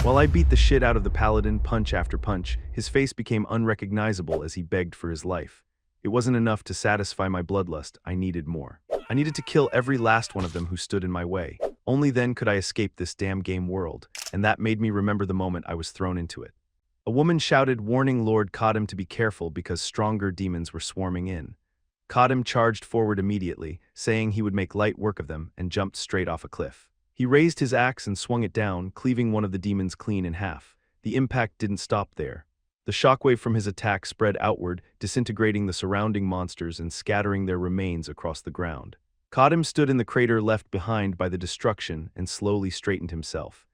While I beat the shit out of the Paladin punch after punch, his face became unrecognizable as he begged for his life. It wasn't enough to satisfy my bloodlust, I needed more. I needed to kill every last one of them who stood in my way. Only then could I escape this damn game world, and that made me remember the moment I was thrown into it. A woman shouted, warning Lord Kadam to be careful because stronger demons were swarming in. Kadam charged forward immediately, saying he would make light work of them, and jumped straight off a cliff. He raised his axe and swung it down, cleaving one of the demons clean in half. The impact didn't stop there. The shockwave from his attack spread outward, disintegrating the surrounding monsters and scattering their remains across the ground. Kadam stood in the crater left behind by the destruction and slowly straightened himself.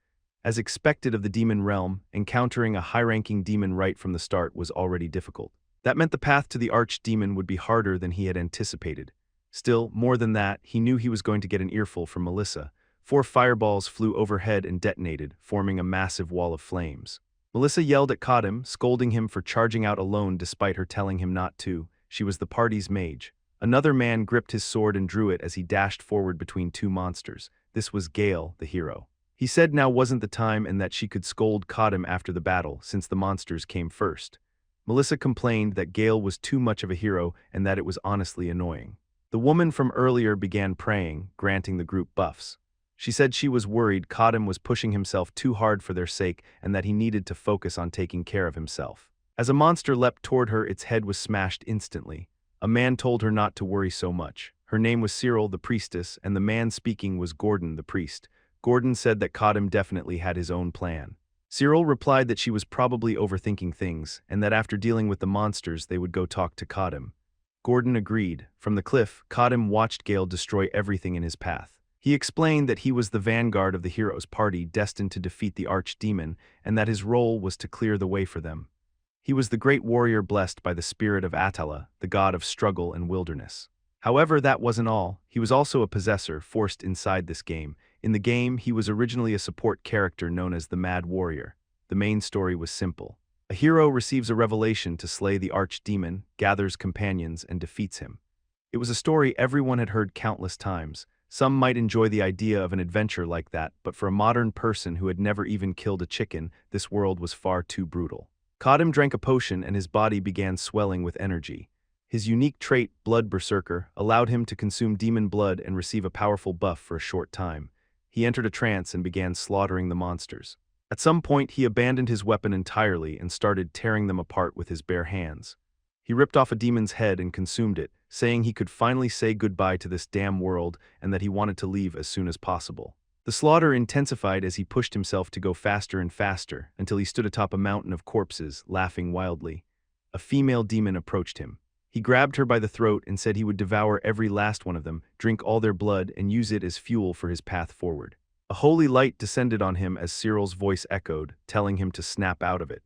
As expected of the demon realm, encountering a high-ranking demon right from the start was already difficult. That meant the path to the archdemon would be harder than he had anticipated. Still, more than that, he knew he was going to get an earful from Melissa. 4 fireballs flew overhead and detonated, forming a massive wall of flames. Melissa yelled at Kadam, scolding him for charging out alone despite her telling him not to. She was the party's mage. Another man gripped his sword and drew it as he dashed forward between 2 monsters. This was Gale, the hero. He said now wasn't the time and that she could scold Kadam after the battle, since the monsters came first. Melissa complained that Gale was too much of a hero and that it was honestly annoying. The woman from earlier began praying, granting the group buffs. She said she was worried Kadam was pushing himself too hard for their sake and that he needed to focus on taking care of himself. As a monster leapt toward her, its head was smashed instantly. A man told her not to worry so much. Her name was Cyril, the priestess, and the man speaking was Gordon, the priest. Gordon said that Kadam definitely had his own plan. Cyril replied that she was probably overthinking things, and that after dealing with the monsters they would go talk to Kadam. Gordon agreed. From the cliff, Kadam watched Gale destroy everything in his path. He explained that he was the vanguard of the hero's party destined to defeat the archdemon, and that his role was to clear the way for them. He was the great warrior blessed by the spirit of Atala, the god of struggle and wilderness. However, that wasn't all. He was also a possessor forced inside this game. In the game, he was originally a support character known as the Mad Warrior. The main story was simple. A hero receives a revelation to slay the archdemon, gathers companions, and defeats him. It was a story everyone had heard countless times. Some might enjoy the idea of an adventure like that, but for a modern person who had never even killed a chicken, this world was far too brutal. Kadam drank a potion and his body began swelling with energy. His unique trait, Blood Berserker, allowed him to consume demon blood and receive a powerful buff for a short time. He entered a trance and began slaughtering the monsters. At some point, he abandoned his weapon entirely and started tearing them apart with his bare hands. He ripped off a demon's head and consumed it, saying he could finally say goodbye to this damn world and that he wanted to leave as soon as possible. The slaughter intensified as he pushed himself to go faster and faster until he stood atop a mountain of corpses, laughing wildly. A female demon approached him. He grabbed her by the throat and said he would devour every last one of them, drink all their blood, and use it as fuel for his path forward. A holy light descended on him as Cyril's voice echoed, telling him to snap out of it.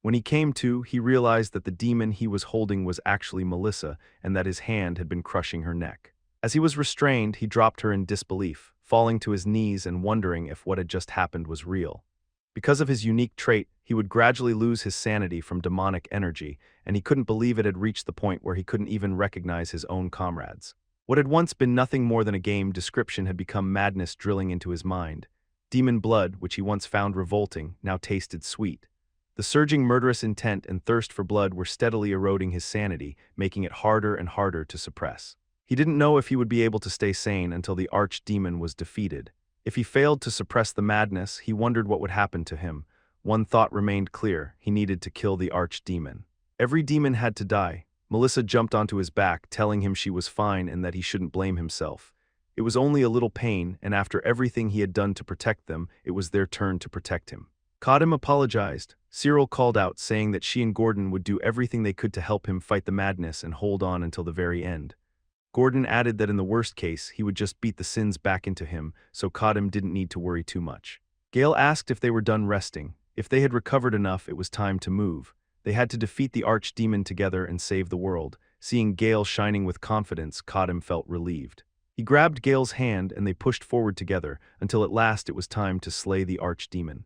When he came to, he realized that the demon he was holding was actually Melissa and that his hand had been crushing her neck. As he was restrained, he dropped her in disbelief, falling to his knees and wondering if what had just happened was real. Because of his unique trait, he would gradually lose his sanity from demonic energy, and he couldn't believe it had reached the point where he couldn't even recognize his own comrades. What had once been nothing more than a game description had become madness drilling into his mind. Demon blood, which he once found revolting, now tasted sweet. The surging murderous intent and thirst for blood were steadily eroding his sanity, making it harder and harder to suppress. He didn't know if he would be able to stay sane until the archdemon was defeated. If he failed to suppress the madness, he wondered what would happen to him. One thought remained clear: he needed to kill the archdemon. Every demon had to die. Melissa jumped onto his back, telling him she was fine and that he shouldn't blame himself. It was only a little pain, and after everything he had done to protect them, it was their turn to protect him. Kadam apologized. Cyril called out, saying that she and Gordon would do everything they could to help him fight the madness and hold on until the very end. Gordon added that in the worst case, he would just beat the sins back into him, so Kadam didn't need to worry too much. Gale asked if they were done resting. If they had recovered enough, it was time to move. They had to defeat the archdemon together and save the world. Seeing Gale shining with confidence, Kadam felt relieved. He grabbed Gale's hand and they pushed forward together, until at last it was time to slay the archdemon.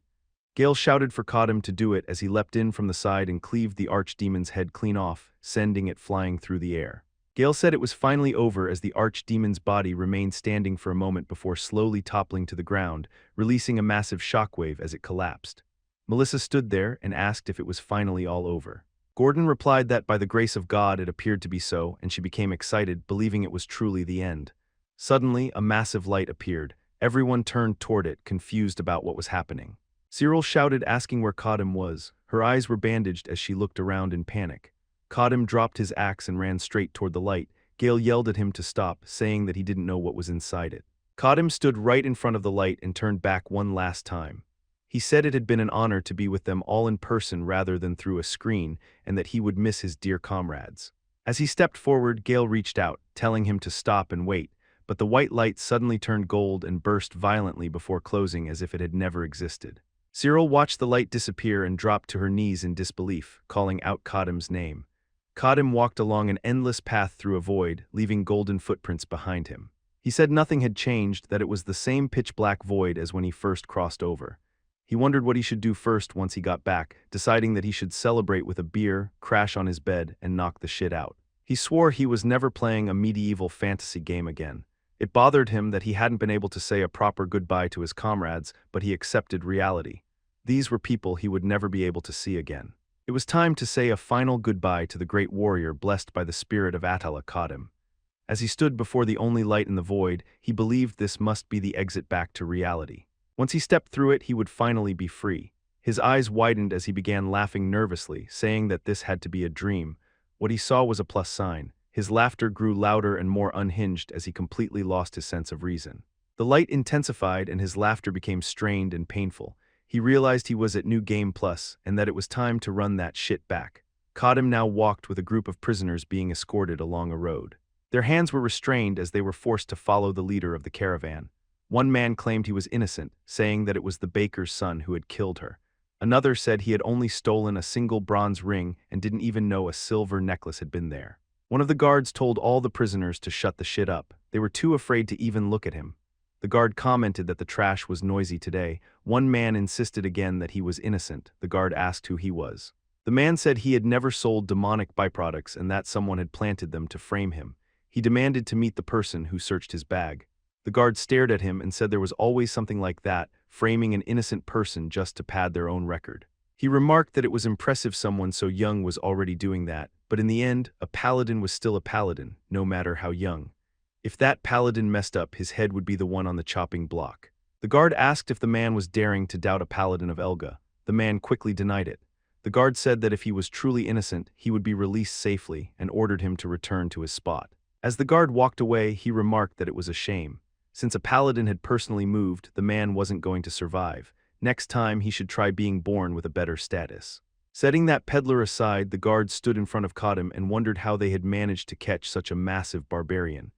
Gale shouted for Kadam to do it as he leapt in from the side and cleaved the archdemon's head clean off, sending it flying through the air. Gale said it was finally over as the archdemon's body remained standing for a moment before slowly toppling to the ground, releasing a massive shockwave as it collapsed. Melissa stood there and asked if it was finally all over. Gordon replied that by the grace of God it appeared to be so, and she became excited, believing it was truly the end. Suddenly, a massive light appeared. Everyone turned toward it, confused about what was happening. Cyril shouted, asking where Kadim was. Her eyes were bandaged as she looked around in panic. Kadim dropped his axe and ran straight toward the light. Gale yelled at him to stop, saying that he didn't know what was inside it. Kadim stood right in front of the light and turned back one last time. He said it had been an honor to be with them all in person rather than through a screen, and that he would miss his dear comrades. As he stepped forward, Gale reached out, telling him to stop and wait, but the white light suddenly turned gold and burst violently before closing as if it had never existed. Cyril watched the light disappear and dropped to her knees in disbelief, calling out Kadim's name. Kadim walked along an endless path through a void, leaving golden footprints behind him. He said nothing had changed, that it was the same pitch-black void as when he first crossed over. He wondered what he should do first once he got back, deciding that he should celebrate with a beer, crash on his bed, and knock the shit out. He swore he was never playing a medieval fantasy game again. It bothered him that he hadn't been able to say a proper goodbye to his comrades, but he accepted reality. These were people he would never be able to see again. It was time to say a final goodbye to the great warrior blessed by the spirit of Attila Kadim. As he stood before the only light in the void, he believed this must be the exit back to reality. Once he stepped through it, he would finally be free. His eyes widened as he began laughing nervously, saying that this had to be a dream. What he saw was a plus sign. His laughter grew louder and more unhinged as he completely lost his sense of reason. The light intensified and his laughter became strained and painful. He realized he was at New Game Plus and that it was time to run that shit back. Kadim now walked with a group of prisoners being escorted along a road. Their hands were restrained as they were forced to follow the leader of the caravan. One man claimed he was innocent, saying that it was the baker's son who had killed her. Another said he had only stolen a single bronze ring and didn't even know a silver necklace had been there. One of the guards told all the prisoners to shut the shit up. They were too afraid to even look at him. The guard commented that the trash was noisy today. One man insisted again that he was innocent. The guard asked who he was. The man said he had never sold demonic byproducts and that someone had planted them to frame him. He demanded to meet the person who searched his bag. The guard stared at him and said there was always something like that, framing an innocent person just to pad their own record. He remarked that it was impressive someone so young was already doing that, but in the end, a paladin was still a paladin, no matter how young. If that paladin messed up, his head would be the one on the chopping block. The guard asked if the man was daring to doubt a paladin of Elga. The man quickly denied it. The guard said that if he was truly innocent, he would be released safely and ordered him to return to his spot. As the guard walked away, he remarked that it was a shame. Since a paladin had personally moved, the man wasn't going to survive. Next time, he should try being born with a better status. Setting that peddler aside, the guard stood in front of Kadim and wondered how they had managed to catch such a massive barbarian.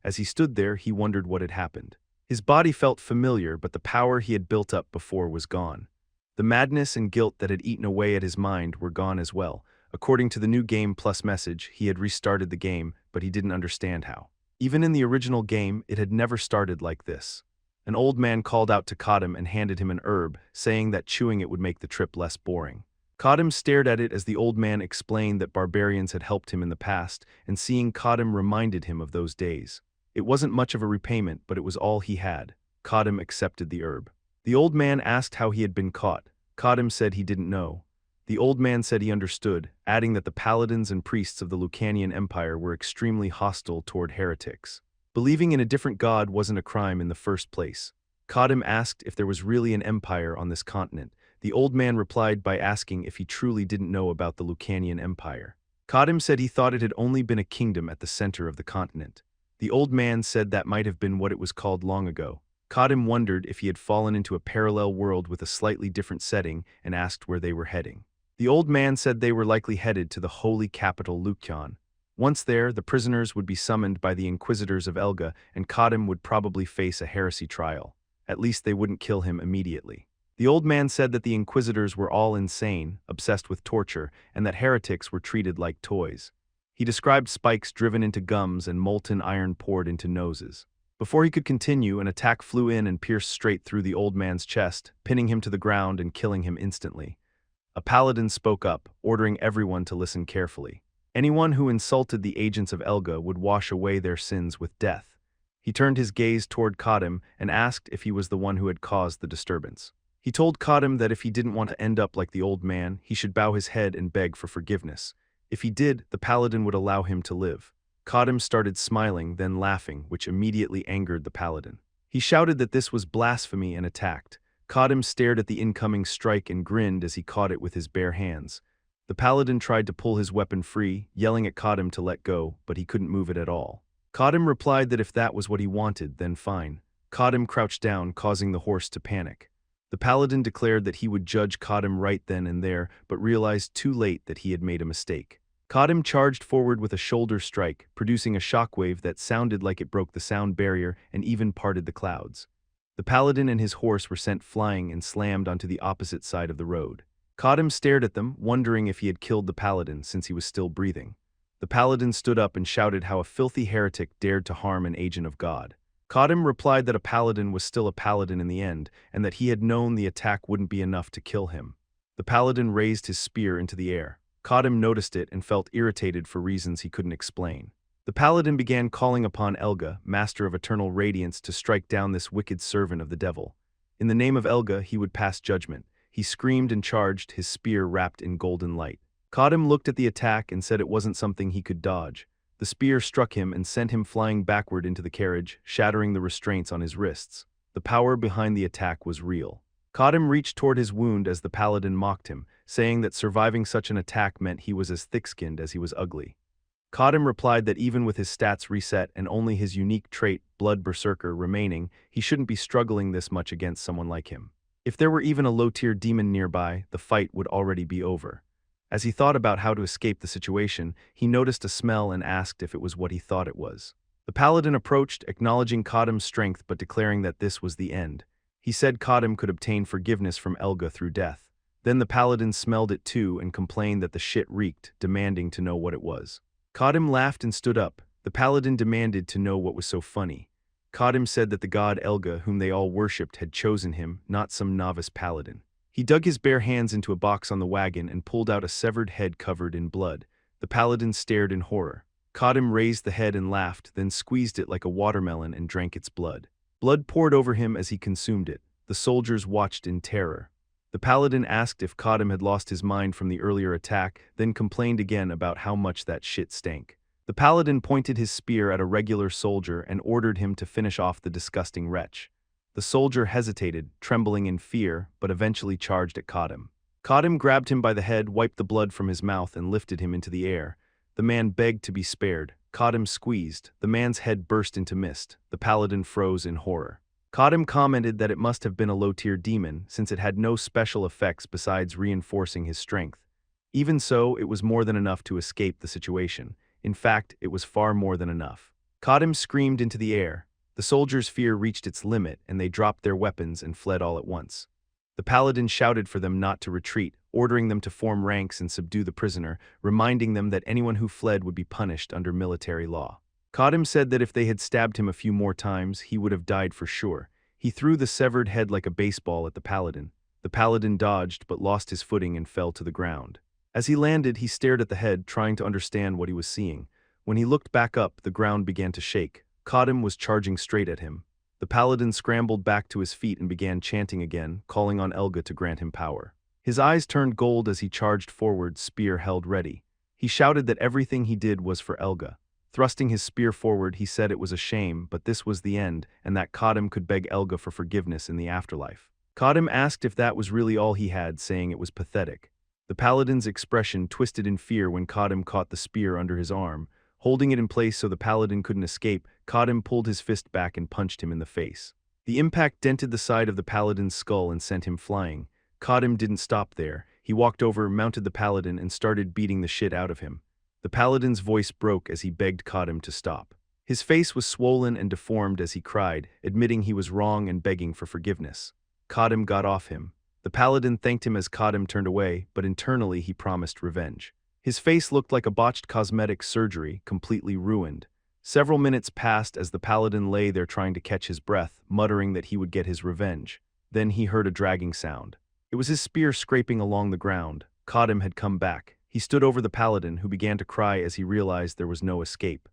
As he stood there, he wondered what had happened. His body felt familiar, but the power he had built up before was gone. The madness and guilt that had eaten away at his mind were gone as well. According to the New Game Plus message, he had restarted the game, but he didn't understand how. Even in the original game, it had never started like this. An old man called out to Kadim and handed him an herb, saying that chewing it would make the trip less boring. Kadim stared at it as the old man explained that barbarians had helped him in the past, and seeing Kadim reminded him of those days. It wasn't much of a repayment, but it was all he had. Kadim accepted the herb. The old man asked how he had been caught. Kadim said he didn't know. The old man said he understood, adding that the paladins and priests of the Lucanian Empire were extremely hostile toward heretics. Believing in a different god wasn't a crime in the first place. Kadim asked if there was really an empire on this continent. The old man replied by asking if he truly didn't know about the Lucanian Empire. Kadim said he thought it had only been a kingdom at the center of the continent. The old man said that might have been what it was called long ago. Kadim wondered if he had fallen into a parallel world with a slightly different setting and asked where they were heading. The old man said they were likely headed to the holy capital Lukian. Once there, the prisoners would be summoned by the inquisitors of Elga, and Kadim would probably face a heresy trial. At least they wouldn't kill him immediately. The old man said that the inquisitors were all insane, obsessed with torture, and that heretics were treated like toys. He described spikes driven into gums and molten iron poured into noses. Before he could continue, an attack flew in and pierced straight through the old man's chest, pinning him to the ground and killing him instantly. A paladin spoke up, ordering everyone to listen carefully. Anyone who insulted the agents of Elga would wash away their sins with death. He turned his gaze toward Kadim and asked if he was the one who had caused the disturbance. He He told Kadim that if he didn't want to end up like the old man, he should bow his head and beg for forgiveness. If he did, the paladin would allow him to live. Kadim started smiling, then laughing, which immediately angered the paladin. He shouted that this was blasphemy and attacked. Kadim stared at the incoming strike and grinned as he caught it with his bare hands. The paladin tried to pull his weapon free, yelling at Kadim to let go, but he couldn't move it at all. Kadim replied that if that was what he wanted, then fine. Kadim crouched down, causing the horse to panic. The paladin declared that he would judge Kadim right then and there, but realized too late that he had made a mistake. Kadim charged forward with a shoulder strike, producing a shockwave that sounded like it broke the sound barrier and even parted the clouds. The paladin and his horse were sent flying and slammed onto the opposite side of the road. Kadim stared at them, wondering if he had killed the paladin since he was still breathing. The paladin stood up and shouted how a filthy heretic dared to harm an agent of God. Kadim replied that a paladin was still a paladin in the end, and that he had known the attack wouldn't be enough to kill him. The paladin raised his spear into the air. Kadim noticed it and felt irritated for reasons he couldn't explain. The paladin began calling upon Elga, master of eternal radiance, to strike down this wicked servant of the devil. In the name of Elga, he would pass judgment. He screamed and charged, his spear wrapped in golden light. Kadim looked at the attack and said it wasn't something he could dodge. The spear struck him and sent him flying backward into the carriage, shattering the restraints on his wrists. The power behind the attack was real. Kadim reached toward his wound as the paladin mocked him, saying that surviving such an attack meant he was as thick-skinned as he was ugly. Kadim replied that even with his stats reset and only his unique trait, Blood Berserker, remaining, he shouldn't be struggling this much against someone like him. If there were even a low-tier demon nearby, the fight would already be over. As he thought about how to escape the situation, he noticed a smell and asked if it was what he thought it was. The paladin approached, acknowledging Kadim's strength but declaring that this was the end. He said Kadim could obtain forgiveness from Elga through death. Then the paladin smelled it too and complained that the shit reeked, demanding to know what it was. Kadim laughed and stood up. The paladin demanded to know what was so funny. Kadim said that the god Elga, whom they all worshipped, had chosen him, not some novice paladin. He dug his bare hands into a box on the wagon and pulled out a severed head covered in blood. The paladin stared in horror. Kadim raised the head and laughed, then squeezed it like a watermelon and drank its blood. Blood poured over him as he consumed it. The soldiers watched in terror. The paladin asked if Kadim had lost his mind from the earlier attack, then complained again about how much that shit stank. The paladin pointed his spear at a regular soldier and ordered him to finish off the disgusting wretch. The soldier hesitated, trembling in fear, but eventually charged at Kadim. Kadim grabbed him by the head, wiped the blood from his mouth, and lifted him into the air. The man begged to be spared. Kadim squeezed. The man's head burst into mist. The paladin froze in horror. Kadim commented that it must have been a low-tier demon, since it had no special effects besides reinforcing his strength. Even so, it was more than enough to escape the situation. In fact, it was far more than enough. Kadim screamed into the air. The soldiers' fear reached its limit, and they dropped their weapons and fled all at once. The paladin shouted for them not to retreat, ordering them to form ranks and subdue the prisoner, reminding them that anyone who fled would be punished under military law. Kadim said that if they had stabbed him a few more times, he would have died for sure. He threw the severed head like a baseball at the paladin. The paladin dodged but lost his footing and fell to the ground. As he landed, he stared at the head, trying to understand what he was seeing. When he looked back up, the ground began to shake. Kadim was charging straight at him. The paladin scrambled back to his feet and began chanting again, calling on Elga to grant him power. His eyes turned gold as he charged forward, spear held ready. He shouted that everything he did was for Elga. Thrusting his spear forward, he said it was a shame, but this was the end, and that Kadim could beg Elga for forgiveness in the afterlife. Kadim asked if that was really all he had, saying it was pathetic. The paladin's expression twisted in fear when Kadim caught the spear under his arm. Holding it in place so the paladin couldn't escape, Kadim pulled his fist back and punched him in the face. The impact dented the side of the paladin's skull and sent him flying. Kadim didn't stop there. He walked over, mounted the paladin, and started beating the shit out of him. The paladin's voice broke as he begged Kadim to stop. His face was swollen and deformed as he cried, admitting he was wrong and begging for forgiveness. Kadim got off him. The paladin thanked him as Kadim turned away, but internally he promised revenge. His face looked like a botched cosmetic surgery, completely ruined. Several minutes passed as the paladin lay there trying to catch his breath, muttering that he would get his revenge. Then he heard a dragging sound. It was his spear scraping along the ground. Kadim had come back. He stood over the paladin, who began to cry as he realized there was no escape.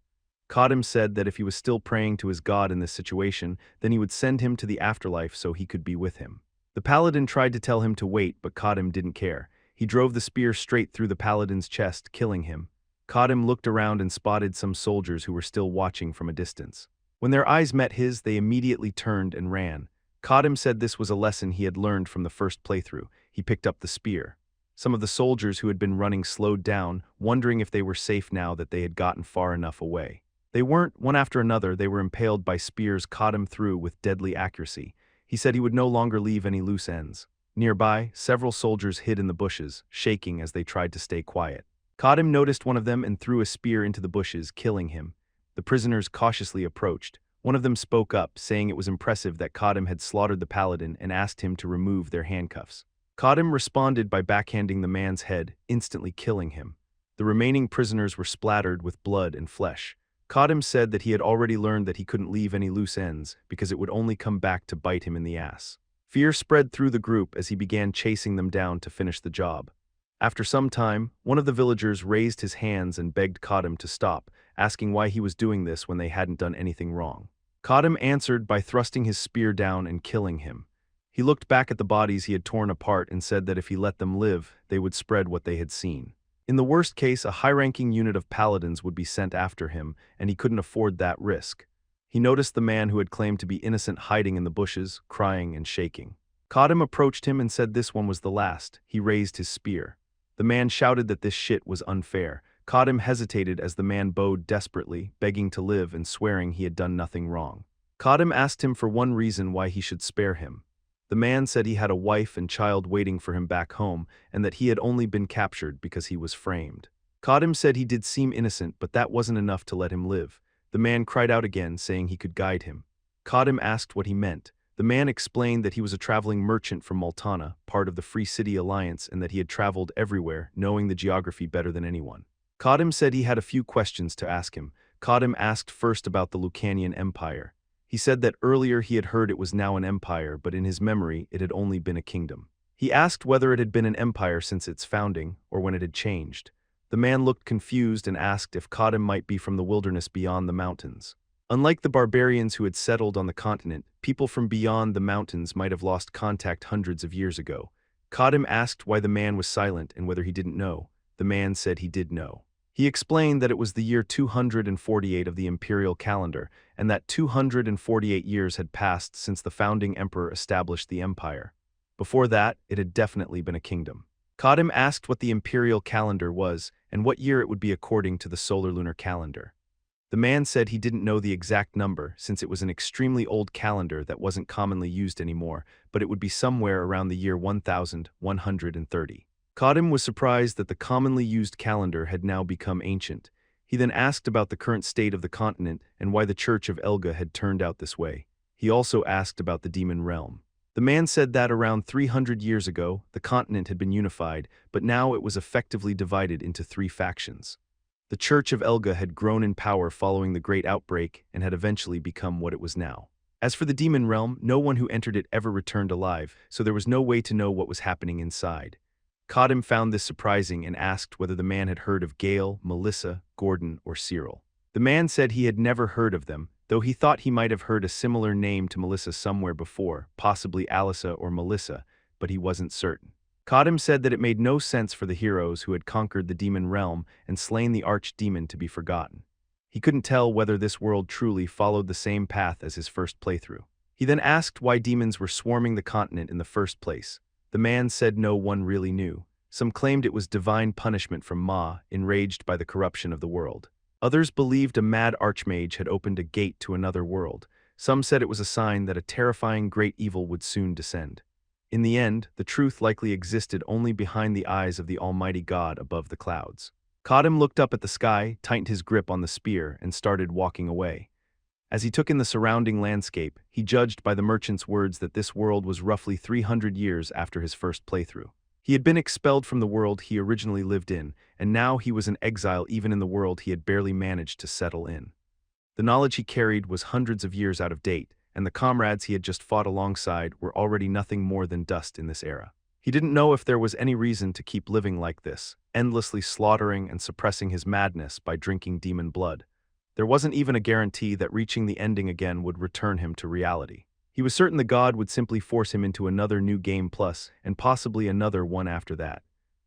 Kadim said that if he was still praying to his god in this situation, then he would send him to the afterlife so he could be with him. The paladin tried to tell him to wait, but Kadim didn't care. He drove the spear straight through the paladin's chest, killing him. Kadim looked around and spotted some soldiers who were still watching from a distance. When their eyes met his, they immediately turned and ran. Kadim said this was a lesson he had learned from the first playthrough. He picked up the spear. Some of the soldiers who had been running slowed down, wondering if they were safe now that they had gotten far enough away. They weren't. One after another, they were impaled by spears Kadim threw with deadly accuracy. He said he would no longer leave any loose ends. Nearby, several soldiers hid in the bushes, shaking as they tried to stay quiet. Kadim noticed one of them and threw a spear into the bushes, killing him. The prisoners cautiously approached. One of them spoke up, saying it was impressive that Kadim had slaughtered the paladin and asked him to remove their handcuffs. Kadim responded by backhanding the man's head, instantly killing him. The remaining prisoners were splattered with blood and flesh. Kadim said that he had already learned that he couldn't leave any loose ends, because it would only come back to bite him in the ass. Fear spread through the group as he began chasing them down to finish the job. After some time, one of the villagers raised his hands and begged Kadim to stop, asking why he was doing this when they hadn't done anything wrong. Kadim answered by thrusting his spear down and killing him. He looked back at the bodies he had torn apart and said that if he let them live, they would spread what they had seen. In the worst case, a high-ranking unit of paladins would be sent after him, and he couldn't afford that risk. He noticed the man who had claimed to be innocent hiding in the bushes, crying and shaking. Kadim approached him and said this one was the last. He raised his spear. The man shouted that this shit was unfair. Kadim hesitated as the man bowed desperately, begging to live and swearing he had done nothing wrong. Kadim asked him for one reason why he should spare him. The man said he had a wife and child waiting for him back home, and that he had only been captured because he was framed. Kadim said he did seem innocent, but that wasn't enough to let him live. The man cried out again, saying he could guide him. Kadim asked what he meant. The man explained that he was a traveling merchant from Multana, part of the Free City Alliance, and that he had traveled everywhere, knowing the geography better than anyone. Kadim said he had a few questions to ask him. Kadim asked first about the Lucanian Empire. He said that earlier he had heard it was now an empire, but in his memory it had only been a kingdom. He asked whether it had been an empire since its founding, or when it had changed. The man looked confused and asked if Kadim might be from the wilderness beyond the mountains. Unlike the barbarians who had settled on the continent, people from beyond the mountains might have lost contact hundreds of years ago. Kadim asked why the man was silent and whether he didn't know. The man said he did know. He explained that it was the year 248 of the imperial calendar, and that 248 years had passed since the founding emperor established the empire. Before that, it had definitely been a kingdom. Kadim asked what the imperial calendar was, and what year it would be according to the solar-lunar calendar. The man said he didn't know the exact number, since it was an extremely old calendar that wasn't commonly used anymore, but it would be somewhere around the year 1130. Kadim was surprised that the commonly used calendar had now become ancient. He then asked about the current state of the continent and why the Church of Elga had turned out this way. He also asked about the demon realm. The man said that around 300 years ago, the continent had been unified, but now it was effectively divided into 3 factions. The Church of Elga had grown in power following the Great Outbreak and had eventually become what it was now. As for the demon realm, no one who entered it ever returned alive, so there was no way to know what was happening inside. Kadim found this surprising and asked whether the man had heard of Gale, Melissa, Gordon, or Cyril. The man said he had never heard of them, though he thought he might have heard a similar name to Melissa somewhere before, possibly Alissa or Melissa, but he wasn't certain. Kadim said that it made no sense for the heroes who had conquered the demon realm and slain the archdemon to be forgotten. He couldn't tell whether this world truly followed the same path as his first playthrough. He then asked why demons were swarming the continent in the first place. The man said no one really knew. Some claimed it was divine punishment from Ma, enraged by the corruption of the world. Others believed a mad archmage had opened a gate to another world. Some said it was a sign that a terrifying great evil would soon descend. In the end, the truth likely existed only behind the eyes of the Almighty God above the clouds. Kadim looked up at the sky, tightened his grip on the spear, and started walking away. As he took in the surrounding landscape, he judged by the merchant's words that this world was roughly 300 years after his first playthrough. He had been expelled from the world he originally lived in, and now he was an exile even in the world he had barely managed to settle in. The knowledge he carried was hundreds of years out of date, and the comrades he had just fought alongside were already nothing more than dust in this era. He didn't know if there was any reason to keep living like this, endlessly slaughtering and suppressing his madness by drinking demon blood. There wasn't even a guarantee that reaching the ending again would return him to reality. He was certain the god would simply force him into another new game plus, and possibly another one after that.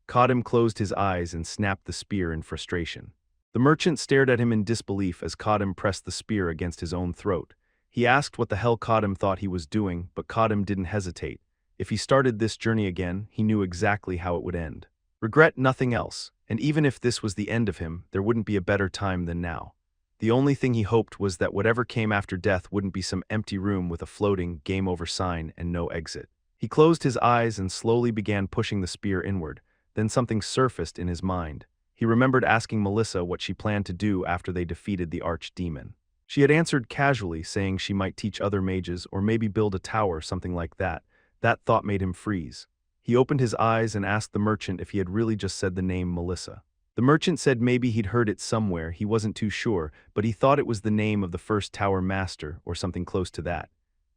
Kadim closed his eyes and snapped the spear in frustration. The merchant stared at him in disbelief as Kadim pressed the spear against his own throat. He asked what the hell Kadim thought he was doing, but Kadim didn't hesitate. If he started this journey again, he knew exactly how it would end. Regret, nothing else, and even if this was the end of him, there wouldn't be a better time than now. The only thing he hoped was that whatever came after death wouldn't be some empty room with a floating game over sign and no exit. He closed his eyes and slowly began pushing the spear inward. Then something surfaced in his mind. He remembered asking Melissa what she planned to do after they defeated the archdemon. She had answered casually, saying she might teach other mages or maybe build a tower, something like that. That thought made him freeze. He opened his eyes and asked the merchant if he had really just said the name Melissa. The merchant said maybe he'd heard it somewhere, he wasn't too sure, but he thought it was the name of the first tower master or something close to that.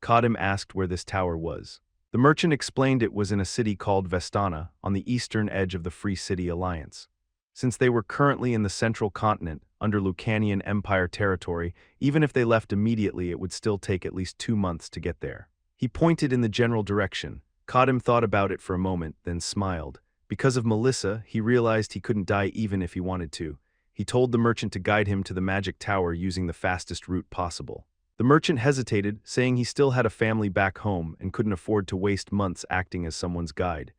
Kadim asked where this tower was. The merchant explained it was in a city called Vestana, on the eastern edge of the Free City Alliance. Since they were currently in the central continent, under Lucanian Empire territory, even if they left immediately it would still take at least 2 months to get there. He pointed in the general direction. Kadim thought about it for a moment, then smiled. Because of Melissa, he realized he couldn't die even if he wanted to. He told the merchant to guide him to the magic tower using the fastest route possible. The merchant hesitated, saying he still had a family back home and couldn't afford to waste months acting as someone's guide.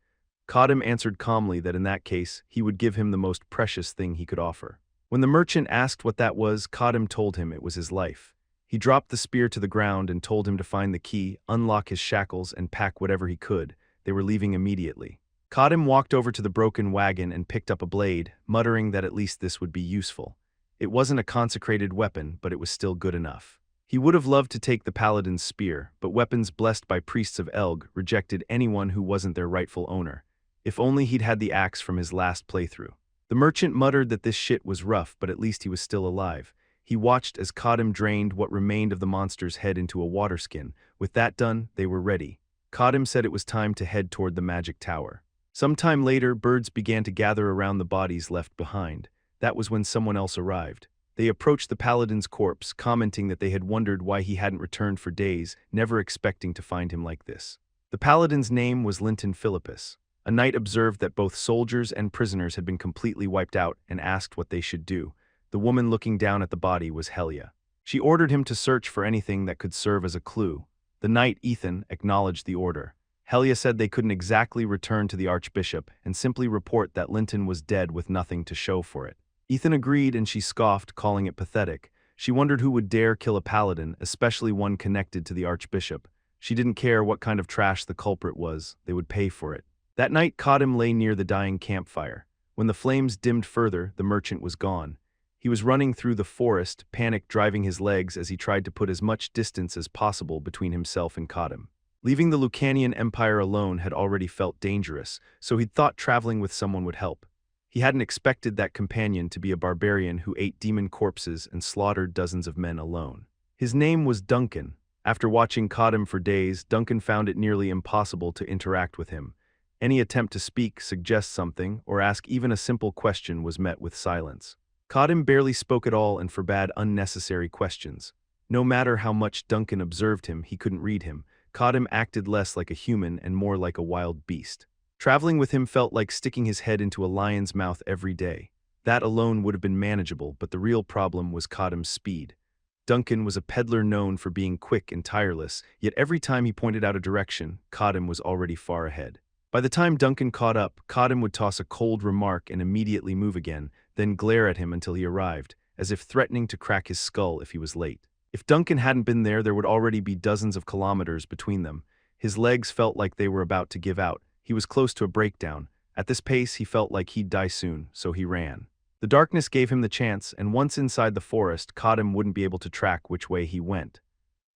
Kadim answered calmly that in that case, he would give him the most precious thing he could offer. When the merchant asked what that was, Kadim told him it was his life. He dropped the spear to the ground and told him to find the key, unlock his shackles, and pack whatever he could. They were leaving immediately. Kadim walked over to the broken wagon and picked up a blade, muttering that at least this would be useful. It wasn't a consecrated weapon, but it was still good enough. He would have loved to take the Paladin's spear, but weapons blessed by priests of Elg rejected anyone who wasn't their rightful owner. If only he'd had the axe from his last playthrough. The merchant muttered that this shit was rough, but at least he was still alive. He watched as Kadim drained what remained of the monster's head into a water skin. With that done, they were ready. Kadim said it was time to head toward the magic tower. Sometime later, birds began to gather around the bodies left behind. That was when someone else arrived. They approached the Paladin's corpse, commenting that they had wondered why he hadn't returned for days, never expecting to find him like this. The Paladin's name was Linton Philippus. A knight observed that both soldiers and prisoners had been completely wiped out and asked what they should do. The woman looking down at the body was Helia. She ordered him to search for anything that could serve as a clue. The knight, Ethan, acknowledged the order. Helia said they couldn't exactly return to the archbishop and simply report that Linton was dead with nothing to show for it. Ethan agreed and she scoffed, calling it pathetic. She wondered who would dare kill a paladin, especially one connected to the archbishop. She didn't care what kind of trash the culprit was, they would pay for it. That night, Kadim lay near the dying campfire. When the flames dimmed further, the merchant was gone. He was running through the forest, panic driving his legs as he tried to put as much distance as possible between himself and Kadim. Leaving the Lucanian Empire alone had already felt dangerous, so he'd thought traveling with someone would help. He hadn't expected that companion to be a barbarian who ate demon corpses and slaughtered dozens of men alone. His name was Duncan. After watching Kadim for days, Duncan found it nearly impossible to interact with him. Any attempt to speak, suggest something, or ask even a simple question was met with silence. Kadim barely spoke at all and forbade unnecessary questions. No matter how much Duncan observed him, he couldn't read him. Kadim acted less like a human and more like a wild beast. Traveling with him felt like sticking his head into a lion's mouth every day. That alone would have been manageable, but the real problem was Kadim's speed. Duncan was a peddler known for being quick and tireless, yet every time he pointed out a direction, Kadim was already far ahead. By the time Duncan caught up, Kadim would toss a cold remark and immediately move again, then glare at him until he arrived, as if threatening to crack his skull if he was late. If Duncan hadn't been there, there would already be dozens of kilometers between them. His legs felt like they were about to give out. He was close to a breakdown. At this pace, he felt like he'd die soon, so he ran. The darkness gave him the chance, and once inside the forest, Kadim wouldn't be able to track which way he went.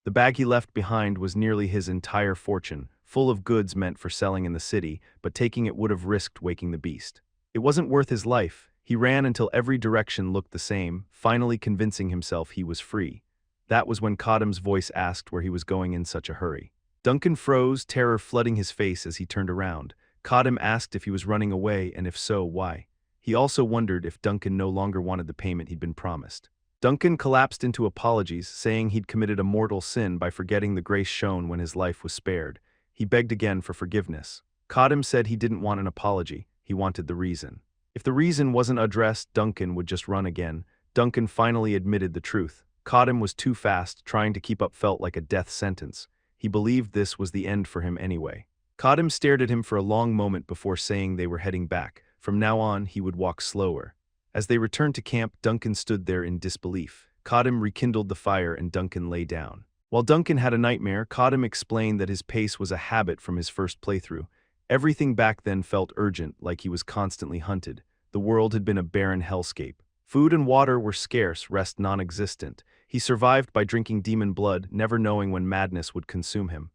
The bag he left behind was nearly his entire fortune, full of goods meant for selling in the city, but taking it would have risked waking the beast. It wasn't worth his life. He ran until every direction looked the same, finally convincing himself he was free. That was when Kadim's voice asked where he was going in such a hurry. Duncan froze, terror flooding his face as he turned around. Kadim asked if he was running away and if so, why. He also wondered if Duncan no longer wanted the payment he'd been promised. Duncan collapsed into apologies, saying he'd committed a mortal sin by forgetting the grace shown when his life was spared. He begged again for forgiveness. Kadam said he didn't want an apology, he wanted the reason. If the reason wasn't addressed, Duncan would just run again. Duncan finally admitted the truth. Kadam was too fast, trying to keep up felt like a death sentence. He believed this was the end for him anyway. Kadam stared at him for a long moment before saying they were heading back. From now on, he would walk slower. As they returned to camp, Duncan stood there in disbelief. Kadam rekindled the fire and Duncan lay down. While Duncan had a nightmare, Kadam explained that his pace was a habit from his first playthrough. Everything back then felt urgent, like he was constantly hunted. The world had been a barren hellscape. Food and water were scarce, rest non-existent. He survived by drinking demon blood, never knowing when madness would consume him.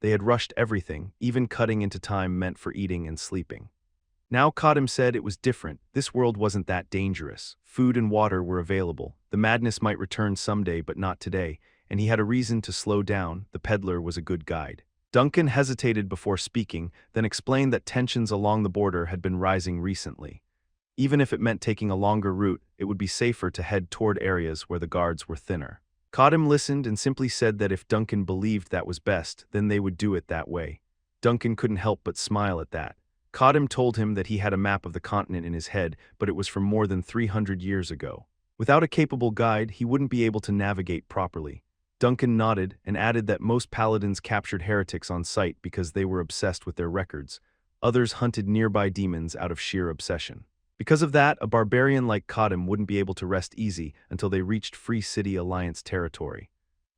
They had rushed everything, even cutting into time meant for eating and sleeping. Now Kadam said it was different. This world wasn't that dangerous. Food and water were available. The madness might return someday, but not today, and he had a reason to slow down. The peddler was a good guide. Duncan hesitated before speaking, then explained that tensions along the border had been rising recently. Even if it meant taking a longer route, it would be safer to head toward areas where the guards were thinner. Kadam listened and simply said that if Duncan believed that was best, then they would do it that way. Duncan couldn't help but smile at that. Kadam told him that he had a map of the continent in his head, but it was from more than 300 years ago. Without a capable guide, he wouldn't be able to navigate properly. Duncan nodded and added that most paladins captured heretics on sight because they were obsessed with their records. Others hunted nearby demons out of sheer obsession. Because of that, a barbarian like Kadam wouldn't be able to rest easy until they reached Free City Alliance territory.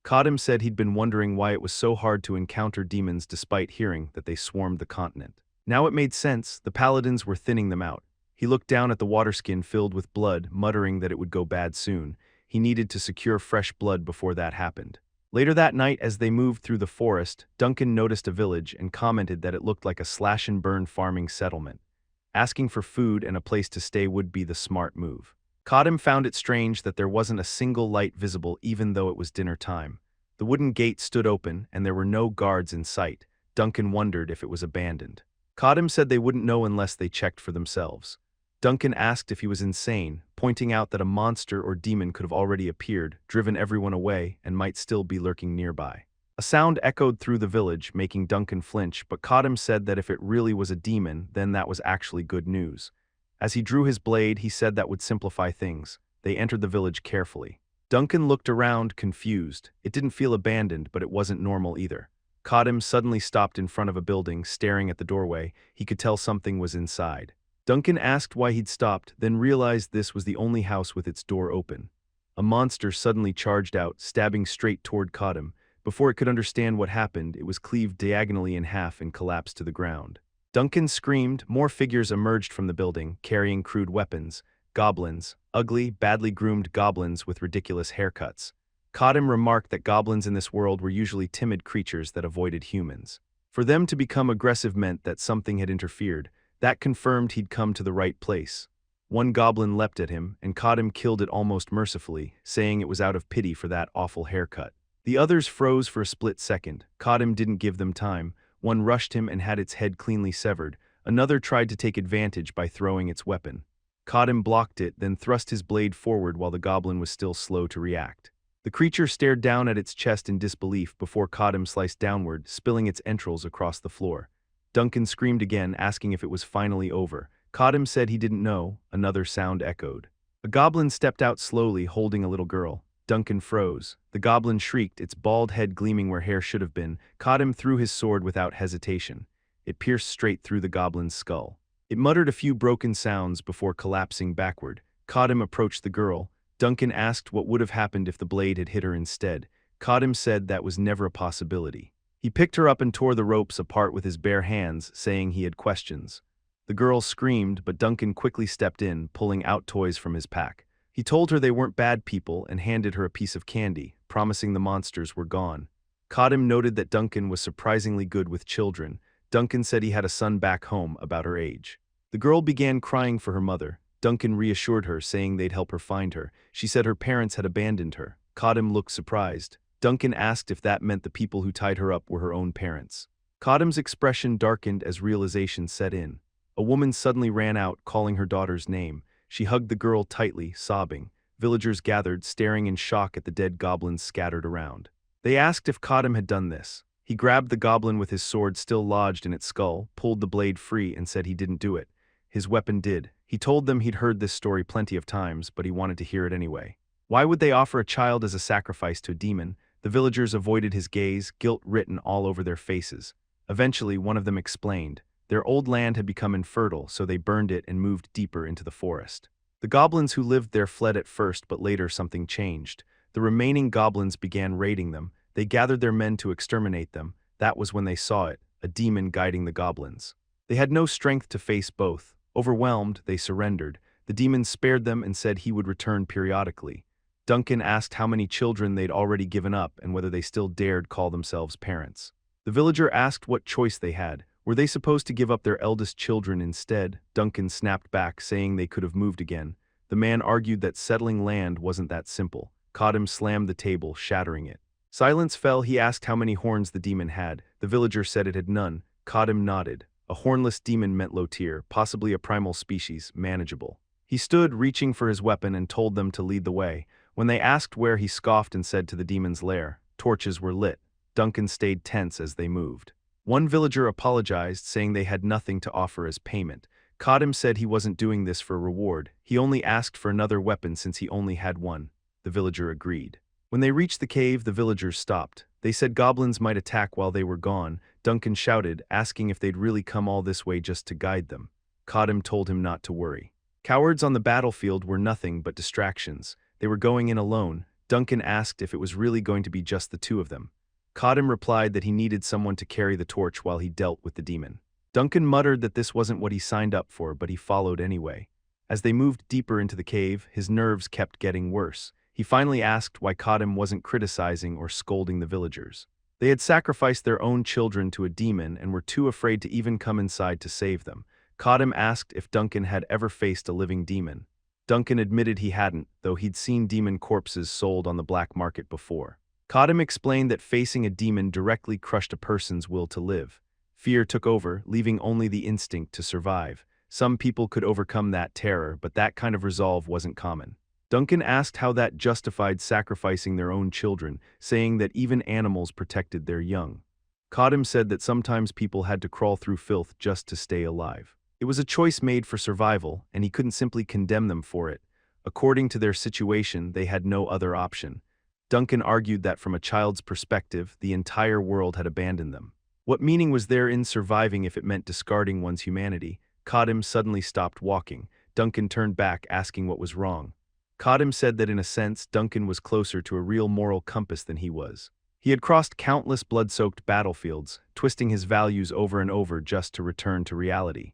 Kadam said he'd been wondering why it was so hard to encounter demons despite hearing that they swarmed the continent. Now it made sense. The paladins were thinning them out. He looked down at the waterskin filled with blood, muttering that it would go bad soon. He needed to secure fresh blood before that happened. Later that night, as they moved through the forest, Duncan noticed a village and commented that it looked like a slash-and-burn farming settlement. Asking for food and a place to stay would be the smart move. Kadam found it strange that there wasn't a single light visible even though it was dinner time. The wooden gate stood open and there were no guards in sight. Duncan wondered if it was abandoned. Kadam said they wouldn't know unless they checked for themselves. Duncan asked if he was insane, pointing out that a monster or demon could have already appeared, driven everyone away, and might still be lurking nearby. A sound echoed through the village, making Duncan flinch, but Kadam said that if it really was a demon, then that was actually good news. As he drew his blade, he said that would simplify things. They entered the village carefully. Duncan looked around, confused. It didn't feel abandoned, but it wasn't normal either. Kadam suddenly stopped in front of a building, staring at the doorway. He could tell something was inside. Duncan asked why he'd stopped, then realized this was the only house with its door open. A monster suddenly charged out, stabbing straight toward Kadam. Before it could understand what happened, it was cleaved diagonally in half and collapsed to the ground. Duncan screamed. More figures emerged from the building, carrying crude weapons. Goblins. Ugly, badly groomed goblins with ridiculous haircuts. Kadam remarked that goblins in this world were usually timid creatures that avoided humans. For them to become aggressive meant that something had interfered. That confirmed he'd come to the right place. One goblin leapt at him, and Kadam killed it almost mercifully, saying it was out of pity for that awful haircut. The others froze for a split second. Kadam didn't give them time. One rushed him and had its head cleanly severed. Another tried to take advantage by throwing its weapon. Kadam blocked it, then thrust his blade forward while the goblin was still slow to react. The creature stared down at its chest in disbelief before Kadam sliced downward, spilling its entrails across the floor. Duncan screamed again, asking if it was finally over. Kadam said he didn't know. Another sound echoed. A goblin stepped out slowly, holding a little girl. Duncan froze. The goblin shrieked, its bald head gleaming where hair should have been. Kadam threw his sword without hesitation. It pierced straight through the goblin's skull. It muttered a few broken sounds before collapsing backward. Kadam approached the girl. Duncan asked what would have happened if the blade had hit her instead. Kadam said that was never a possibility. He picked her up and tore the ropes apart with his bare hands, saying he had questions. The girl screamed, but Duncan quickly stepped in, pulling out toys from his pack. He told her they weren't bad people and handed her a piece of candy, promising the monsters were gone. Kadam noted that Duncan was surprisingly good with children. Duncan said he had a son back home about her age. The girl began crying for her mother. Duncan reassured her, saying they'd help her find her. She said her parents had abandoned her. Kadam looked surprised. Duncan asked if that meant the people who tied her up were her own parents. Kadam's expression darkened as realization set in. A woman suddenly ran out, calling her daughter's name. She hugged the girl tightly, sobbing. villagers gathered, staring in shock at the dead goblins scattered around. They asked if Kadam had done this. He grabbed the goblin with his sword still lodged in its skull, pulled the blade free, and said he didn't do it. His weapon did. He told them he'd heard this story plenty of times, but he wanted to hear it anyway. Why would they offer a child as a sacrifice to a demon? The villagers avoided his gaze, guilt written all over their faces. Eventually, one of them explained. Their old land had become infertile, so they burned it and moved deeper into the forest. The goblins who lived there fled at first, but later something changed. The remaining goblins began raiding them. They gathered their men to exterminate them. That was when they saw it, a demon guiding the goblins. They had no strength to face both. Overwhelmed, they surrendered. The demon spared them and said he would return periodically. Duncan asked how many children they'd already given up and whether they still dared call themselves parents. The villager asked what choice they had. Were they supposed to give up their eldest children instead? Duncan snapped back, saying they could have moved again. The man argued that settling land wasn't that simple. Kadam slammed the table, shattering it. Silence fell. He asked how many horns the demon had. The villager said it had none. Kadam nodded. A hornless demon meant low tier, possibly a primal species, manageable. He stood, reaching for his weapon, and told them to lead the way. When they asked where, he scoffed and said to the demon's lair. Torches were lit. Duncan stayed tense as they moved. One villager apologized, saying they had nothing to offer as payment. Kadam said he wasn't doing this for reward. He only asked for another weapon since he only had one. The villager agreed. When they reached the cave, the villagers stopped. They said goblins might attack while they were gone. Duncan shouted, asking if they'd really come all this way just to guide them. Kadam told him not to worry. Cowards on the battlefield were nothing but distractions. They were going in alone. Duncan asked if it was really going to be just the two of them. Kadam replied that he needed someone to carry the torch while he dealt with the demon. Duncan muttered that this wasn't what he signed up for, but he followed anyway. As they moved deeper into the cave, his nerves kept getting worse. He finally asked why Kadam wasn't criticizing or scolding the villagers. They had sacrificed their own children to a demon and were too afraid to even come inside to save them. Kadam asked if Duncan had ever faced a living demon. Duncan admitted he hadn't, though he'd seen demon corpses sold on the black market before. Kadam explained that facing a demon directly crushed a person's will to live. Fear took over, leaving only the instinct to survive. Some people could overcome that terror, but that kind of resolve wasn't common. Duncan asked how that justified sacrificing their own children, saying that even animals protected their young. Kadam said that sometimes people had to crawl through filth just to stay alive. It was a choice made for survival, and he couldn't simply condemn them for it. According to their situation, they had no other option. Duncan argued that from a child's perspective, the entire world had abandoned them. What meaning was there in surviving if it meant discarding one's humanity? Kadam suddenly stopped walking. Duncan turned back, asking what was wrong. Kadam said that in a sense, Duncan was closer to a real moral compass than he was. He had crossed countless blood-soaked battlefields, twisting his values over and over just to return to reality.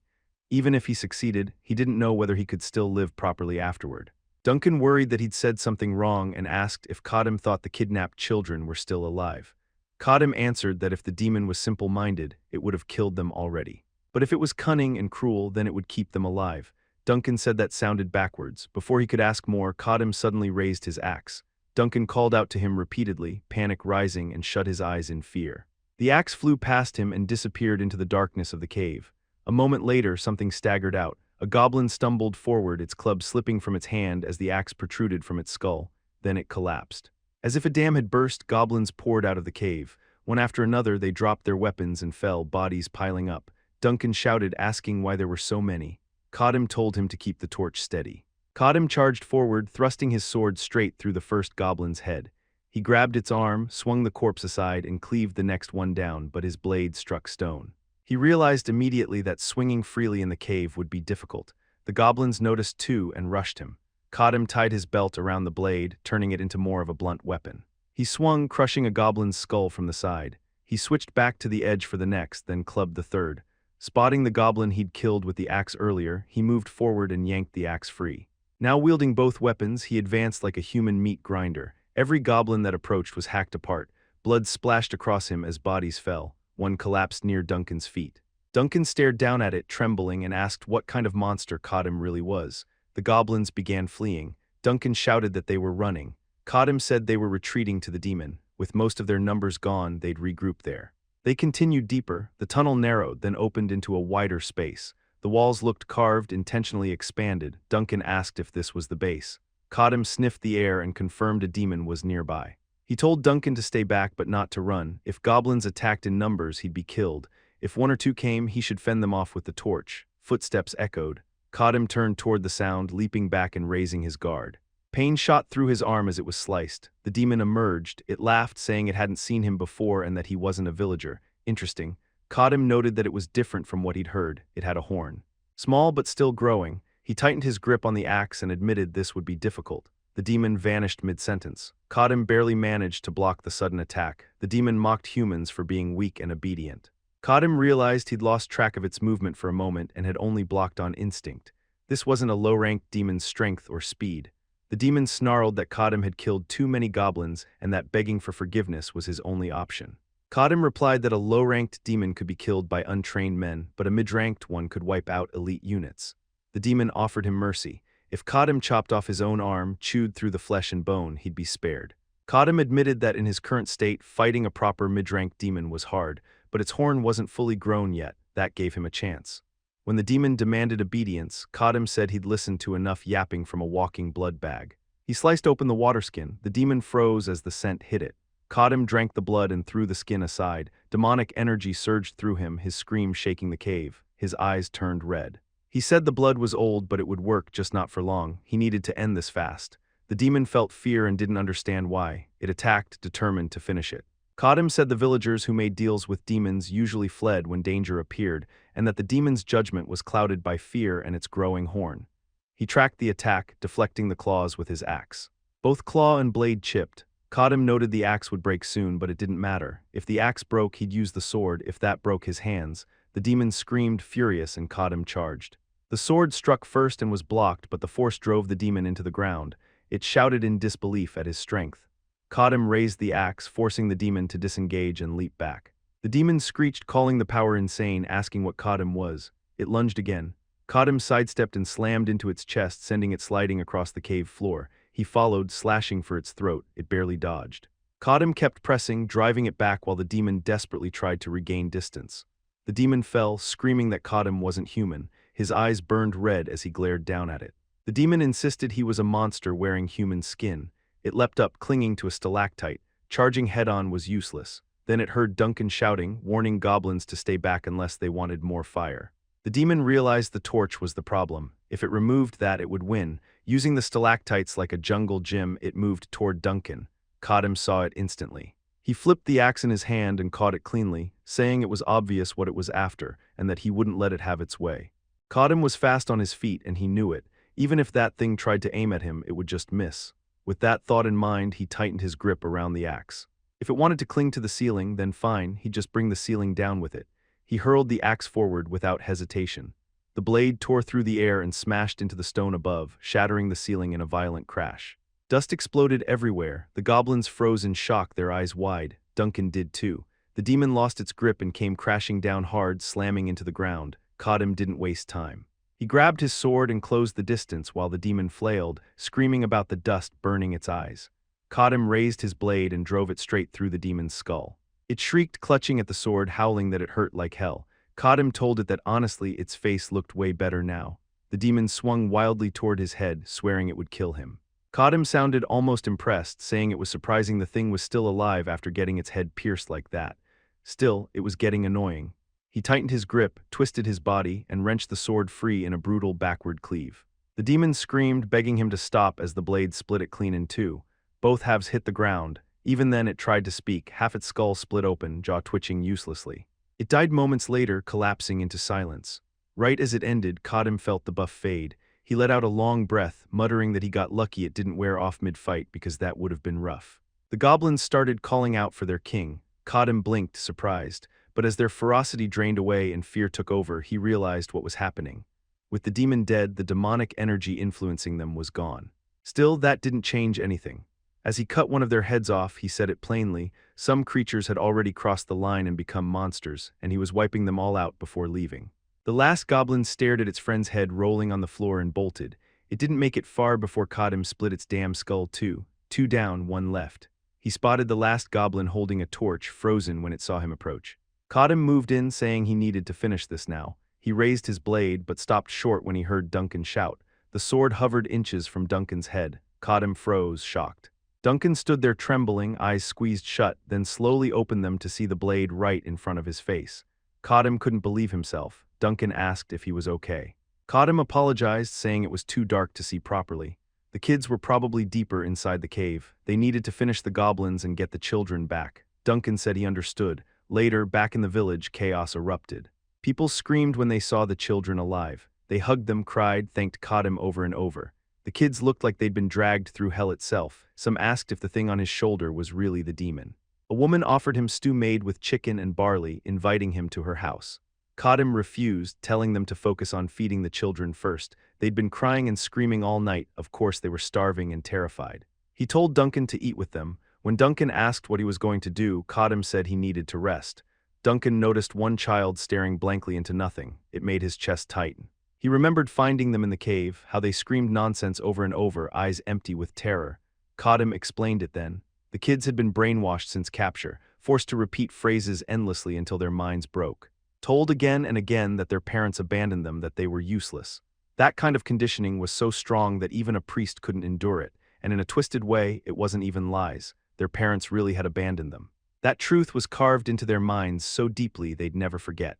Even if he succeeded, he didn't know whether he could still live properly afterward. Duncan worried that he'd said something wrong and asked if Kadam thought the kidnapped children were still alive. Kadam answered that if the demon was simple-minded, it would have killed them already. But if it was cunning and cruel, then it would keep them alive. Duncan said that sounded backwards. Before he could ask more, Kadam suddenly raised his axe. Duncan called out to him repeatedly, panic rising, and shut his eyes in fear. The axe flew past him and disappeared into the darkness of the cave. A moment later, something staggered out. A goblin stumbled forward, its club slipping from its hand as the axe protruded from its skull. Then it collapsed. As if a dam had burst, goblins poured out of the cave. One after another, they dropped their weapons and fell, bodies piling up. Duncan shouted, asking why there were so many. Kadam told him to keep the torch steady. Kadam charged forward, thrusting his sword straight through the first goblin's head. He grabbed its arm, swung the corpse aside, and cleaved the next one down, but his blade struck stone. He realized immediately that swinging freely in the cave would be difficult. The goblins noticed too and rushed him. Kadam tied his belt around the blade, turning it into more of a blunt weapon. He swung, crushing a goblin's skull from the side. He switched back to the edge for the next, then clubbed the third. Spotting the goblin he'd killed with the axe earlier, he moved forward and yanked the axe free. Now wielding both weapons, he advanced like a human meat grinder. Every goblin that approached was hacked apart. Blood splashed across him as bodies fell. One collapsed near Duncan's feet. Duncan stared down at it, trembling, and asked what kind of monster Kadam really was. The goblins began fleeing. Duncan shouted that they were running. Kadam said they were retreating to the demon. With most of their numbers gone, they'd regroup there. They continued deeper. The tunnel narrowed, then opened into a wider space. The walls looked carved, intentionally expanded. Duncan asked if this was the base. Kadam sniffed the air and confirmed a demon was nearby. He told Duncan to stay back but not to run. If goblins attacked in numbers, he'd be killed. If one or two came, he should fend them off with the torch. Footsteps echoed. Kadam turned toward the sound, leaping back and raising his guard. Pain shot through his arm as it was sliced. The demon emerged. It laughed, saying it hadn't seen him before and that he wasn't a villager. Interesting. Kadam noted that it was different from what he'd heard. It had a horn. Small but still growing. He tightened his grip on the axe and admitted this would be difficult. The demon vanished mid-sentence. Kadam barely managed to block the sudden attack. The demon mocked humans for being weak and obedient. Kadam realized he'd lost track of its movement for a moment and had only blocked on instinct. This wasn't a low-ranked demon's strength or speed. The demon snarled that Kadam had killed too many goblins and that begging for forgiveness was his only option. Kadam replied that a low-ranked demon could be killed by untrained men, but a mid-ranked one could wipe out elite units. The demon offered him mercy. If Kadam chopped off his own arm, chewed through the flesh and bone, he'd be spared. Kadam admitted that in his current state, fighting a proper mid-ranked demon was hard, but its horn wasn't fully grown yet. That gave him a chance. When the demon demanded obedience, Kadam said he'd listened to enough yapping from a walking blood bag. He sliced open the water skin. The demon froze as the scent hit it. Kadam drank the blood and threw the skin aside. Demonic energy surged through him, his scream shaking the cave. His eyes turned red. He said the blood was old, but it would work, just not for long. He needed to end this fast. The demon felt fear and didn't understand why. It attacked, determined to finish it. Kadam said the villagers who made deals with demons usually fled when danger appeared, and that the demon's judgment was clouded by fear and its growing horn. He tracked the attack, deflecting the claws with his axe. Both claw and blade chipped. Kadam noted the axe would break soon, but it didn't matter. If the axe broke, he'd use the sword. If that broke his hands. The demon screamed, furious, and Kadam charged. The sword struck first and was blocked, but the force drove the demon into the ground. It shouted in disbelief at his strength. Kadam raised the axe, forcing the demon to disengage and leap back. The demon screeched, calling the power insane, asking what Kadam was. It lunged again. Kadam sidestepped and slammed into its chest, sending it sliding across the cave floor. He followed, slashing for its throat. It barely dodged. Kadam kept pressing, driving it back while the demon desperately tried to regain distance. The demon fell, screaming that Kadam wasn't human. His eyes burned red as he glared down at it. The demon insisted he was a monster wearing human skin. It leapt up, clinging to a stalactite. Charging head-on was useless. Then it heard Duncan shouting, warning goblins to stay back unless they wanted more fire. The demon realized the torch was the problem. If it removed that, it would win. Using the stalactites like a jungle gym, it moved toward Duncan. Kadam saw it instantly. He flipped the axe in his hand and caught it cleanly, saying it was obvious what it was after, and that he wouldn't let it have its way. Kadam was fast on his feet, and he knew it. Even if that thing tried to aim at him, it would just miss. With that thought in mind, he tightened his grip around the axe. If it wanted to cling to the ceiling, then fine, he'd just bring the ceiling down with it. He hurled the axe forward without hesitation. The blade tore through the air and smashed into the stone above, shattering the ceiling in a violent crash. Dust exploded everywhere. The goblins froze in shock, their eyes wide. Duncan did too. The demon lost its grip and came crashing down hard, slamming into the ground. Kadam didn't waste time. He grabbed his sword and closed the distance while the demon flailed, screaming about the dust burning its eyes. Kadam raised his blade and drove it straight through the demon's skull. It shrieked, clutching at the sword, howling that it hurt like hell. Kadam told it that honestly its face looked way better now. The demon swung wildly toward his head, swearing it would kill him. Kadam sounded almost impressed, saying it was surprising the thing was still alive after getting its head pierced like that. Still, it was getting annoying. He tightened his grip, twisted his body, and wrenched the sword free in a brutal backward cleave. The demon screamed, begging him to stop as the blade split it clean in two. Both halves hit the ground. Even then it tried to speak, half its skull split open, jaw twitching uselessly. It died moments later, collapsing into silence. Right as it ended, Kadam felt the buff fade. He let out a long breath, muttering that he got lucky it didn't wear off mid-fight because that would have been rough. The goblins started calling out for their king. Kadam blinked, surprised. But as their ferocity drained away and fear took over, he realized what was happening. With the demon dead, the demonic energy influencing them was gone. Still, that didn't change anything. As he cut one of their heads off, he said it plainly. Some creatures had already crossed the line and become monsters, and he was wiping them all out before leaving. The last goblin stared at its friend's head rolling on the floor and bolted. It didn't make it far before Kadam split its damn skull too. Two down, one left. He spotted the last goblin holding a torch, frozen when it saw him approach. Kadam moved in, saying he needed to finish this now. He raised his blade, but stopped short when he heard Duncan shout. The sword hovered inches from Duncan's head. Codem froze, shocked. Duncan stood there trembling, eyes squeezed shut, then slowly opened them to see the blade right in front of his face. Codem couldn't believe himself. Duncan asked if he was okay. Codem apologized, saying it was too dark to see properly. The kids were probably deeper inside the cave. They needed to finish the goblins and get the children back. Duncan said he understood. Later, back in the village, chaos erupted. People screamed when they saw the children alive. They hugged them, cried, thanked Codem over and over. The kids looked like they'd been dragged through hell itself. Some asked if the thing on his shoulder was really the demon. A woman offered him stew made with chicken and barley, inviting him to her house. Codem refused, telling them to focus on feeding the children first. They'd been crying and screaming all night. Of course, they were starving and terrified. He told Duncan to eat with them. When Duncan asked what he was going to do, Codem said he needed to rest. Duncan noticed one child staring blankly into nothing. It made his chest tighten. He remembered finding them in the cave, how they screamed nonsense over and over, eyes empty with terror. Codem explained it then. The kids had been brainwashed since capture, forced to repeat phrases endlessly until their minds broke. Told again and again that their parents abandoned them, that they were useless. That kind of conditioning was so strong that even a priest couldn't endure it, and in a twisted way, it wasn't even lies. Their parents really had abandoned them. That truth was carved into their minds so deeply they'd never forget.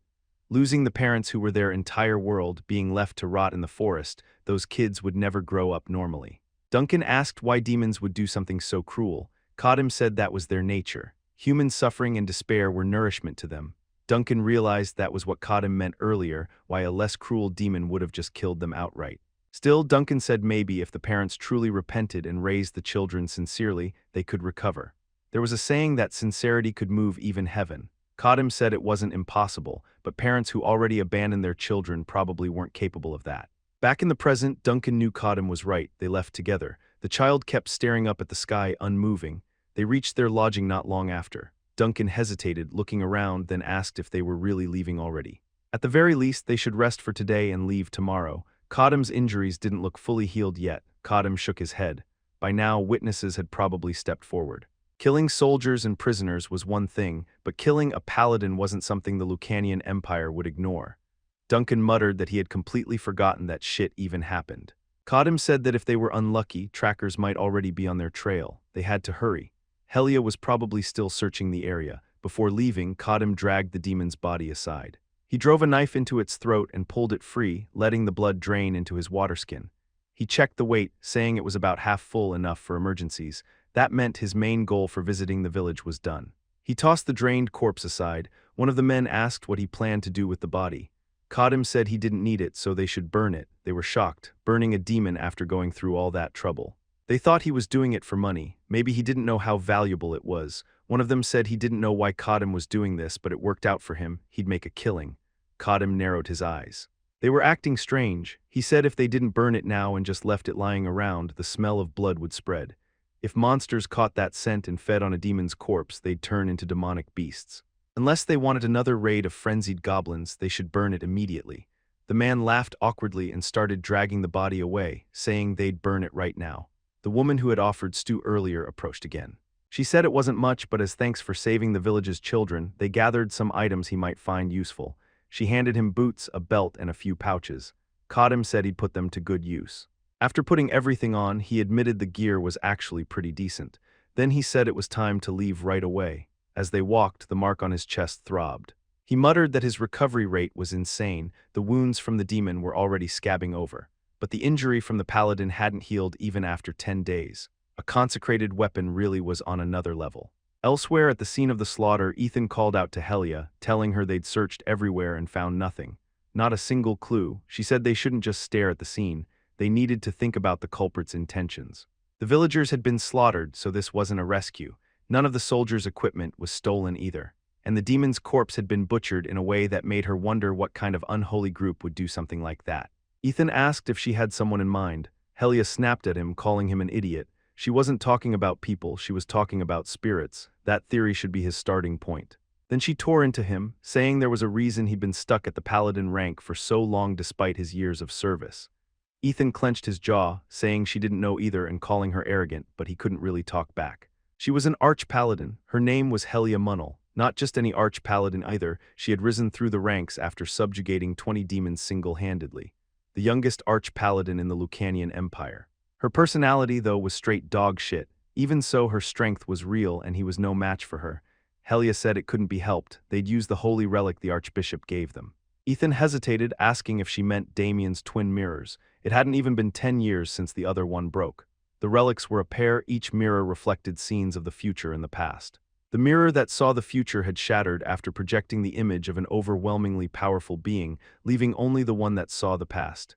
Losing the parents who were their entire world, being left to rot in the forest, those kids would never grow up normally. Duncan asked why demons would do something so cruel. Codem said that was their nature. Human suffering and despair were nourishment to them. Duncan realized that was what Codem meant earlier, why a less cruel demon would have just killed them outright. Still, Duncan said maybe if the parents truly repented and raised the children sincerely, they could recover. There was a saying that sincerity could move even heaven. Codem said it wasn't impossible, but parents who already abandoned their children probably weren't capable of that. Back in the present, Duncan knew Codem was right. They left together. The child kept staring up at the sky, unmoving. They reached their lodging not long after. Duncan hesitated, looking around, then asked if they were really leaving already. At the very least, they should rest for today and leave tomorrow. Codem's injuries didn't look fully healed yet. Codem shook his head. By now, witnesses had probably stepped forward. Killing soldiers and prisoners was one thing, but killing a paladin wasn't something the Lucanian Empire would ignore. Duncan muttered that he had completely forgotten that shit even happened. Codem said that if they were unlucky, trackers might already be on their trail. They had to hurry. Helia was probably still searching the area. Before leaving, Codem dragged the demon's body aside. He drove a knife into its throat and pulled it free, letting the blood drain into his waterskin. He checked the weight, saying it was about half full, enough for emergencies. That meant his main goal for visiting the village was done. He tossed the drained corpse aside. One of the men asked what he planned to do with the body. Codem said he didn't need it, so they should burn it. They were shocked, burning a demon after going through all that trouble. They thought he was doing it for money. Maybe he didn't know how valuable it was. One of them said he didn't know why Codem was doing this, but it worked out for him. He'd make a killing. Codem narrowed his eyes. They were acting strange. He said if they didn't burn it now and just left it lying around, the smell of blood would spread. If monsters caught that scent and fed on a demon's corpse, they'd turn into demonic beasts. Unless they wanted another raid of frenzied goblins, they should burn it immediately. The man laughed awkwardly and started dragging the body away, saying they'd burn it right now. The woman who had offered stew earlier approached again. She said it wasn't much, but as thanks for saving the village's children, they gathered some items he might find useful. She handed him boots, a belt, and a few pouches. Codem said he'd put them to good use. After putting everything on, he admitted the gear was actually pretty decent. Then he said it was time to leave right away. As they walked, the mark on his chest throbbed. He muttered that his recovery rate was insane. The wounds from the demon were already scabbing over. But the injury from the paladin hadn't healed even after 10 days. A consecrated weapon really was on another level. Elsewhere at the scene of the slaughter, Ethan called out to Helia, telling her they'd searched everywhere and found nothing. Not a single clue. She said they shouldn't just stare at the scene. They needed to think about the culprit's intentions. The villagers had been slaughtered, so this wasn't a rescue. None of the soldiers' equipment was stolen either. And the demon's corpse had been butchered in a way that made her wonder what kind of unholy group would do something like that. Ethan asked if she had someone in mind. Helia snapped at him, calling him an idiot. She wasn't talking about people, she was talking about spirits. That theory should be his starting point. Then she tore into him, saying there was a reason he'd been stuck at the paladin rank for so long despite his years of service. Ethan clenched his jaw, saying she didn't know either and calling her arrogant, but he couldn't really talk back. She was an arch-paladin. Her name was Helia Munnell. Not just any arch-paladin either, she had risen through the ranks after subjugating 20 demons single-handedly. The youngest arch-paladin in the Lucanian Empire. Her personality, though, was straight dog shit. Even so, her strength was real and he was no match for her. Helia said it couldn't be helped, they'd use the holy relic the Archbishop gave them. Ethan hesitated, asking if she meant Damien's twin mirrors. It hadn't even been 10 years since the other one broke. The relics were a pair, each mirror reflected scenes of the future and the past. The mirror that saw the future had shattered after projecting the image of an overwhelmingly powerful being, leaving only the one that saw the past.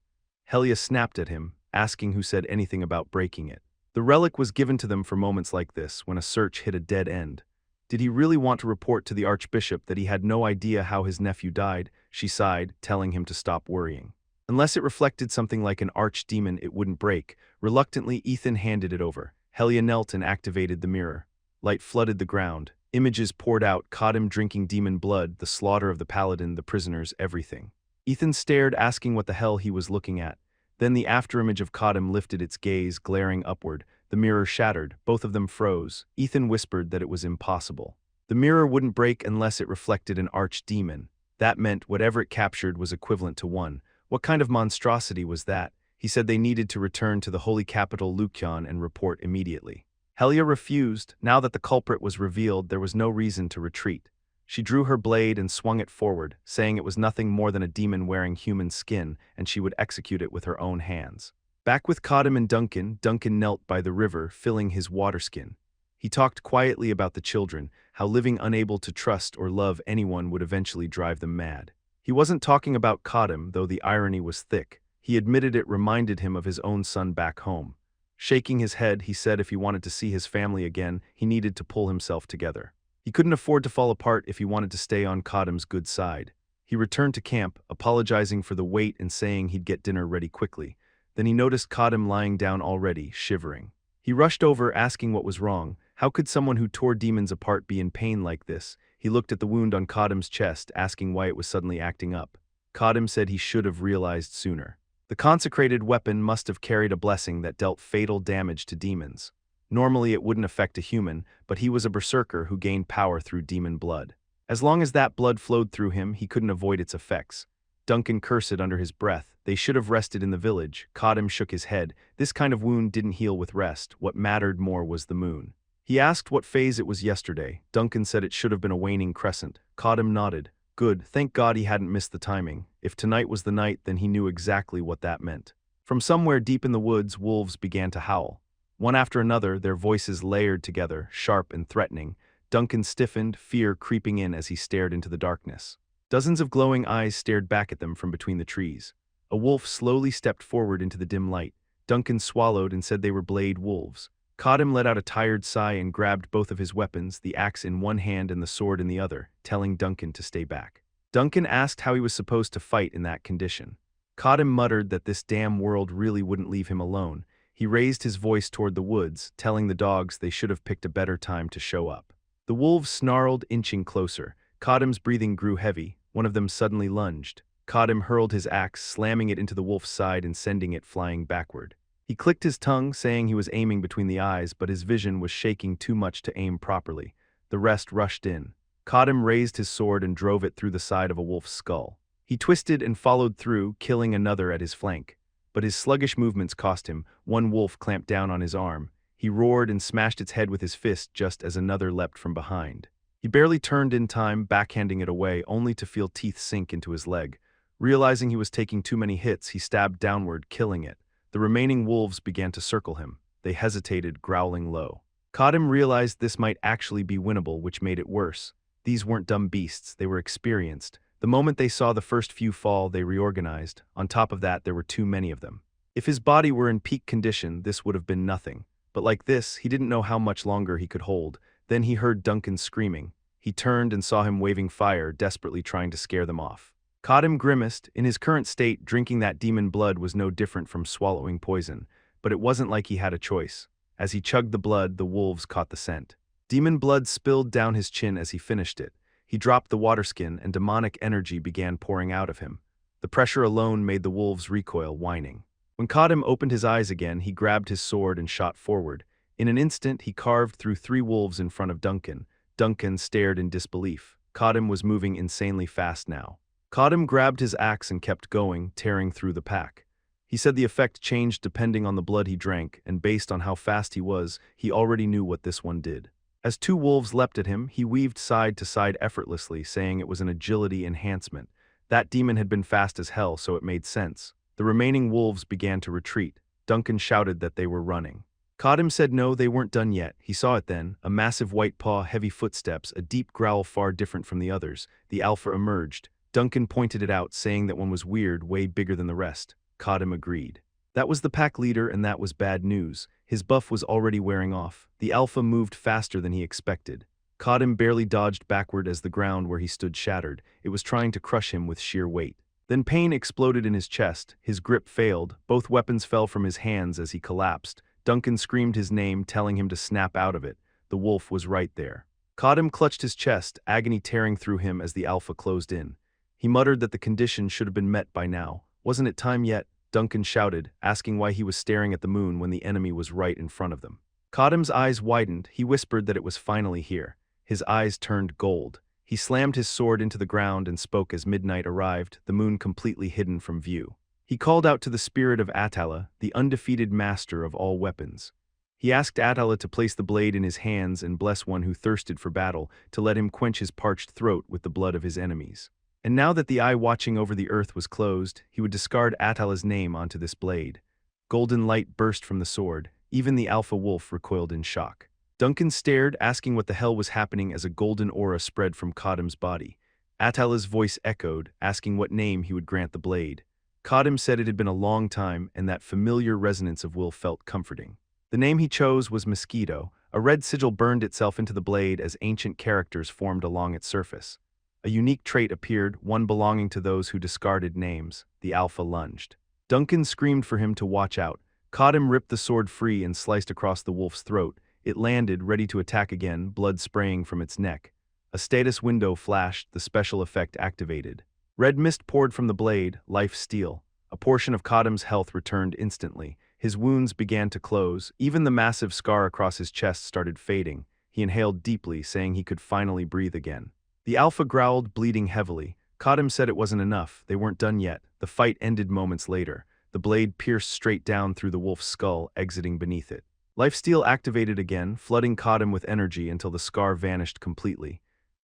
Helia snapped at him, asking who said anything about breaking it. The relic was given to them for moments like this, when a search hit a dead end. Did he really want to report to the Archbishop that he had no idea how his nephew died? She sighed, telling him to stop worrying. Unless it reflected something like an archdemon, it wouldn't break. Reluctantly, Ethan handed it over. Helia knelt and activated the mirror. Light flooded the ground. Images poured out, caught him drinking demon blood, the slaughter of the Paladin, the prisoners, everything. Ethan stared, asking what the hell he was looking at. Then the afterimage of Kadam lifted its gaze, glaring upward. The mirror shattered. Both of them froze. Ethan whispered that it was impossible. The mirror wouldn't break unless it reflected an archdemon. That meant whatever it captured was equivalent to one. What kind of monstrosity was that? He said they needed to return to the holy capital Lukion and report immediately. Helia refused. Now that the culprit was revealed, there was no reason to retreat. She drew her blade and swung it forward, saying it was nothing more than a demon wearing human skin, and she would execute it with her own hands. Back with Kadam and Duncan, Duncan knelt by the river, filling his waterskin. He talked quietly about the children, how living unable to trust or love anyone would eventually drive them mad. He wasn't talking about Kadam, though the irony was thick. He admitted it reminded him of his own son back home. Shaking his head, he said if he wanted to see his family again, he needed to pull himself together. He couldn't afford to fall apart if he wanted to stay on Kadam's good side. He returned to camp, apologizing for the wait and saying he'd get dinner ready quickly. Then he noticed Kadam lying down already, shivering. He rushed over, asking what was wrong. How could someone who tore demons apart be in pain like this? He looked at the wound on Kadam's chest, asking why it was suddenly acting up. Kadam said he should have realized sooner. The consecrated weapon must have carried a blessing that dealt fatal damage to demons. Normally it wouldn't affect a human, but he was a berserker who gained power through demon blood. As long as that blood flowed through him, he couldn't avoid its effects. Duncan cursed under his breath. They should have rested in the village. Kadam shook his head. This kind of wound didn't heal with rest. What mattered more was the moon. He asked what phase it was yesterday. Duncan said it should have been a waning crescent. Kadam nodded. Good, thank God he hadn't missed the timing. If tonight was the night, then he knew exactly what that meant. From somewhere deep in the woods, wolves began to howl. One after another, their voices layered together, sharp and threatening. Duncan stiffened, fear creeping in as he stared into the darkness. Dozens of glowing eyes stared back at them from between the trees. A wolf slowly stepped forward into the dim light. Duncan swallowed and said they were blade wolves. Kadam let out a tired sigh and grabbed both of his weapons, the axe in one hand and the sword in the other, telling Duncan to stay back. Duncan asked how he was supposed to fight in that condition. Kadam muttered that this damn world really wouldn't leave him alone. He raised his voice toward the woods, telling the dogs they should have picked a better time to show up. The wolves snarled, inching closer. Kadam's breathing grew heavy. One of them suddenly lunged. Kadam hurled his axe, slamming it into the wolf's side and sending it flying backward. He clicked his tongue, saying he was aiming between the eyes, but his vision was shaking too much to aim properly. The rest rushed in. Kadam raised his sword and drove it through the side of a wolf's skull. He twisted and followed through, killing another at his flank. But his sluggish movements cost him. One wolf clamped down on his arm. He roared and smashed its head with his fist just as another leapt from behind. He barely turned in time, backhanding it away, only to feel teeth sink into his leg. Realizing he was taking too many hits, he stabbed downward, killing it. The remaining wolves began to circle him. They hesitated, growling low. Kadam realized this might actually be winnable, which made it worse. These weren't dumb beasts, they were experienced. The moment they saw the first few fall, they reorganized. On top of that, there were too many of them. If his body were in peak condition, this would have been nothing. But like this, he didn't know how much longer he could hold. Then he heard Duncan screaming. He turned and saw him waving fire, desperately trying to scare them off. Kadam grimaced. In his current state, drinking that demon blood was no different from swallowing poison. But it wasn't like he had a choice. As he chugged the blood, the wolves caught the scent. Demon blood spilled down his chin as he finished it. He dropped the waterskin and demonic energy began pouring out of him. The pressure alone made the wolves recoil, whining. When Kadam opened his eyes again, he grabbed his sword and shot forward. In an instant, he carved through 3 wolves in front of Duncan. Duncan stared in disbelief. Kadam was moving insanely fast now. Kadam grabbed his axe and kept going, tearing through the pack. He said the effect changed depending on the blood he drank, and based on how fast he was, he already knew what this one did. As two wolves leapt at him, he weaved side to side effortlessly, saying it was an agility enhancement. That demon had been fast as hell, so it made sense. The remaining wolves began to retreat. Duncan shouted that they were running. Kadim said no, they weren't done yet. He saw it then, a massive white paw, heavy footsteps, a deep growl far different from the others. The alpha emerged. Duncan pointed it out, saying that one was weird, way bigger than the rest. Kadim agreed. That was the pack leader, and that was bad news. His buff was already wearing off. The alpha moved faster than he expected. Kadim barely dodged backward as the ground where he stood shattered. It was trying to crush him with sheer weight. Then pain exploded in his chest. His grip failed. Both weapons fell from his hands as he collapsed. Duncan screamed his name, telling him to snap out of it. The wolf was right there. Kadim clutched his chest, agony tearing through him as the alpha closed in. He muttered that the condition should have been met by now. Wasn't it time yet? Duncan shouted, asking why he was staring at the moon when the enemy was right in front of them. Kadim's eyes widened. He whispered that it was finally here. His eyes turned gold. He slammed his sword into the ground and spoke as midnight arrived, the moon completely hidden from view. He called out to the spirit of Attala, the undefeated master of all weapons. He asked Attala to place the blade in his hands and bless one who thirsted for battle, to let him quench his parched throat with the blood of his enemies. And now that the eye watching over the earth was closed, he would discard Attala's name onto this blade. Golden light burst from the sword. Even the alpha wolf recoiled in shock. Duncan stared, asking what the hell was happening as a golden aura spread from Kadim's body. Attala's voice echoed, asking what name he would grant the blade. Kadim said it had been a long time, and that familiar resonance of will felt comforting. The name he chose was Mosquito. A red sigil burned itself into the blade as ancient characters formed along its surface. A unique trait appeared, one belonging to those who discarded names. The alpha lunged. Duncan screamed for him to watch out. Kadim ripped the sword free and sliced across the wolf's throat. It landed, ready to attack again, blood spraying from its neck. A status window flashed, the special effect activated. Red mist poured from the blade, life steal. A portion of Kadim's health returned instantly. His wounds began to close. Even the massive scar across his chest started fading. He inhaled deeply, saying he could finally breathe again. The alpha growled, bleeding heavily. Kadim said it wasn't enough. They weren't done yet. The fight ended moments later. The blade pierced straight down through the wolf's skull, exiting beneath it. Lifesteal activated again, flooding Kadim with energy until the scar vanished completely.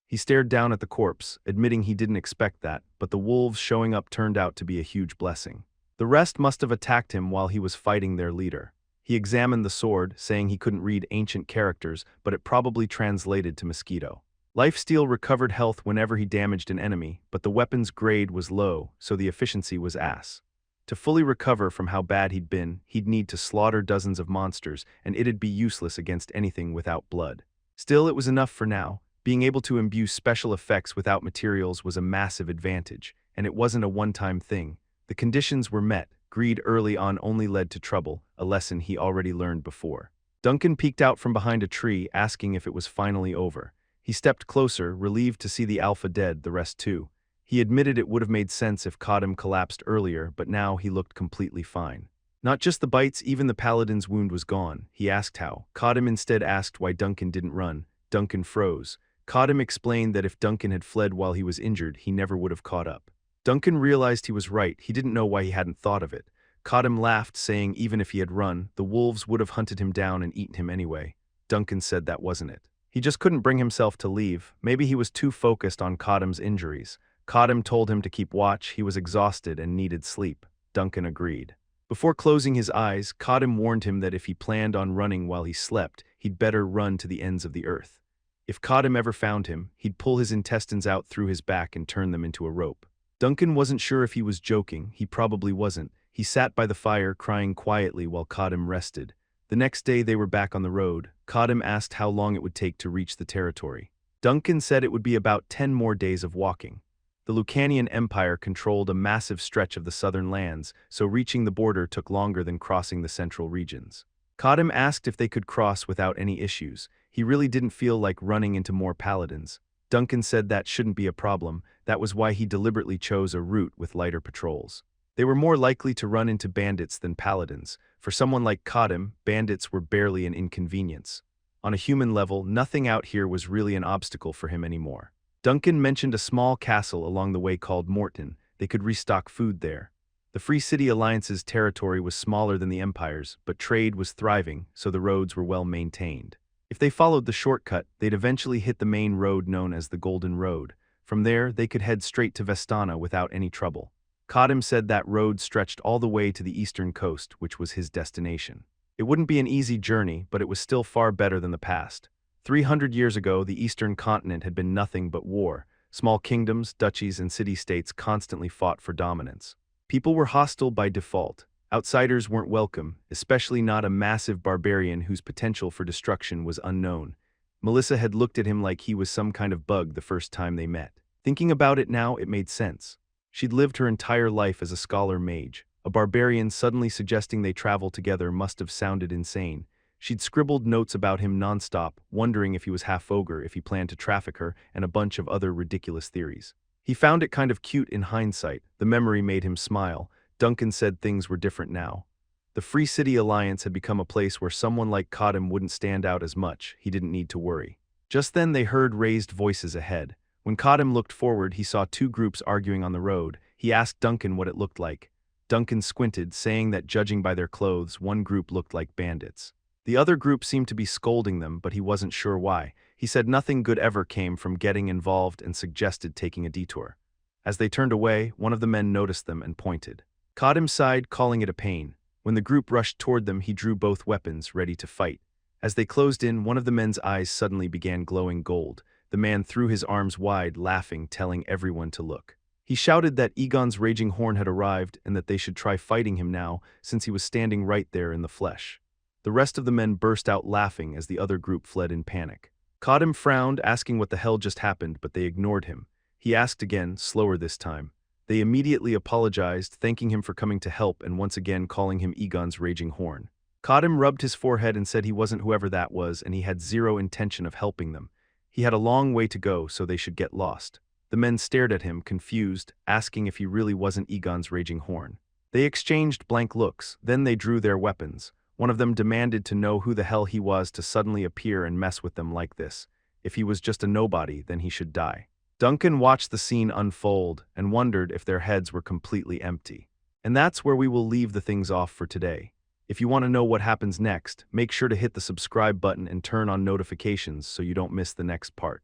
He stared down at the corpse, admitting he didn't expect that, but the wolves showing up turned out to be a huge blessing. The rest must have attacked him while he was fighting their leader. He examined the sword, saying he couldn't read ancient characters, but it probably translated to Mosquito. Lifesteal recovered health whenever he damaged an enemy, but the weapon's grade was low, so the efficiency was ass. To fully recover from how bad he'd been, he'd need to slaughter dozens of monsters, and it'd be useless against anything without blood. Still, it was enough for now. Being able to imbue special effects without materials was a massive advantage, and it wasn't a one-time thing. The conditions were met. Greed early on only led to trouble, a lesson he already learned before. Duncan peeked out from behind a tree, asking if it was finally over. He stepped closer, relieved to see the alpha dead, the rest too. He admitted it would have made sense if Kadim collapsed earlier, but now he looked completely fine. Not just the bites, even the Paladin's wound was gone. He asked how. Kadim instead asked why Duncan didn't run. Duncan froze. Kadim explained that if Duncan had fled while he was injured, he never would have caught up. Duncan realized he was right. He didn't know why he hadn't thought of it. Kadim laughed, saying even if he had run, the wolves would have hunted him down and eaten him anyway. Duncan said that wasn't it. He just couldn't bring himself to leave. Maybe he was too focused on Kadim's injuries. Kadim told him to keep watch. He was exhausted and needed sleep. Duncan agreed. Before closing his eyes, Kadim warned him that if he planned on running while he slept, he'd better run to the ends of the earth. If Kadim ever found him, he'd pull his intestines out through his back and turn them into a rope. Duncan wasn't sure if he was joking. He probably wasn't. He sat by the fire, crying quietly while Kadim rested. The next day they were back on the road. Kadim asked how long it would take to reach the territory. Duncan said it would be about 10 more days of walking. The Lucanian Empire controlled a massive stretch of the southern lands, so reaching the border took longer than crossing the central regions. Kadim asked if they could cross without any issues. He really didn't feel like running into more paladins. Duncan said that shouldn't be a problem. That was why he deliberately chose a route with lighter patrols. They were more likely to run into bandits than paladins. For someone like Kadim, bandits were barely an inconvenience. On a human level, nothing out here was really an obstacle for him anymore. Duncan mentioned a small castle along the way called Morton. They could restock food there. The Free City Alliance's territory was smaller than the Empire's, but trade was thriving, so the roads were well maintained. If they followed the shortcut, they'd eventually hit the main road known as the Golden Road. From there, they could head straight to Vestana without any trouble. Kadim said that road stretched all the way to the eastern coast, which was his destination. It wouldn't be an easy journey, but it was still far better than the past. 300 years ago, the eastern continent had been nothing but war. Small kingdoms, duchies, and city-states constantly fought for dominance. People were hostile by default. Outsiders weren't welcome, especially not a massive barbarian whose potential for destruction was unknown. Melissa had looked at him like he was some kind of bug the first time they met. Thinking about it now, it made sense. She'd lived her entire life as a scholar mage. A barbarian suddenly suggesting they travel together must have sounded insane. She'd scribbled notes about him nonstop, wondering if he was half ogre, if he planned to traffic her, and a bunch of other ridiculous theories. He found it kind of cute in hindsight. The memory made him smile. Duncan said things were different now. The Free City Alliance had become a place where someone like Kadim wouldn't stand out as much. He didn't need to worry. Just then they heard raised voices ahead. When Kadim looked forward, he saw two groups arguing on the road. He asked Duncan what it looked like. Duncan squinted, saying that judging by their clothes, one group looked like bandits. The other group seemed to be scolding them, but he wasn't sure why. He said nothing good ever came from getting involved and suggested taking a detour. As they turned away, one of the men noticed them and pointed. Kadim sighed, calling it a pain. When the group rushed toward them, he drew both weapons, ready to fight. As they closed in, one of the men's eyes suddenly began glowing gold. The man threw his arms wide, laughing, telling everyone to look. He shouted that Egon's raging horn had arrived and that they should try fighting him now, since he was standing right there in the flesh. The rest of the men burst out laughing as the other group fled in panic. Kadim frowned, asking what the hell just happened, but they ignored him. He asked again, slower this time. They immediately apologized, thanking him for coming to help and once again calling him Egon's raging horn. Kadim rubbed his forehead and said he wasn't whoever that was and he had zero intention of helping them. He had a long way to go, so they should get lost. The men stared at him, confused, asking if he really wasn't Egon's raging horn. They exchanged blank looks, then they drew their weapons. One of them demanded to know who the hell he was to suddenly appear and mess with them like this. If he was just a nobody, then he should die. Duncan watched the scene unfold and wondered if their heads were completely empty. And that's where we will leave the things off for today. If you want to know what happens next, make sure to hit the subscribe button and turn on notifications so you don't miss the next part.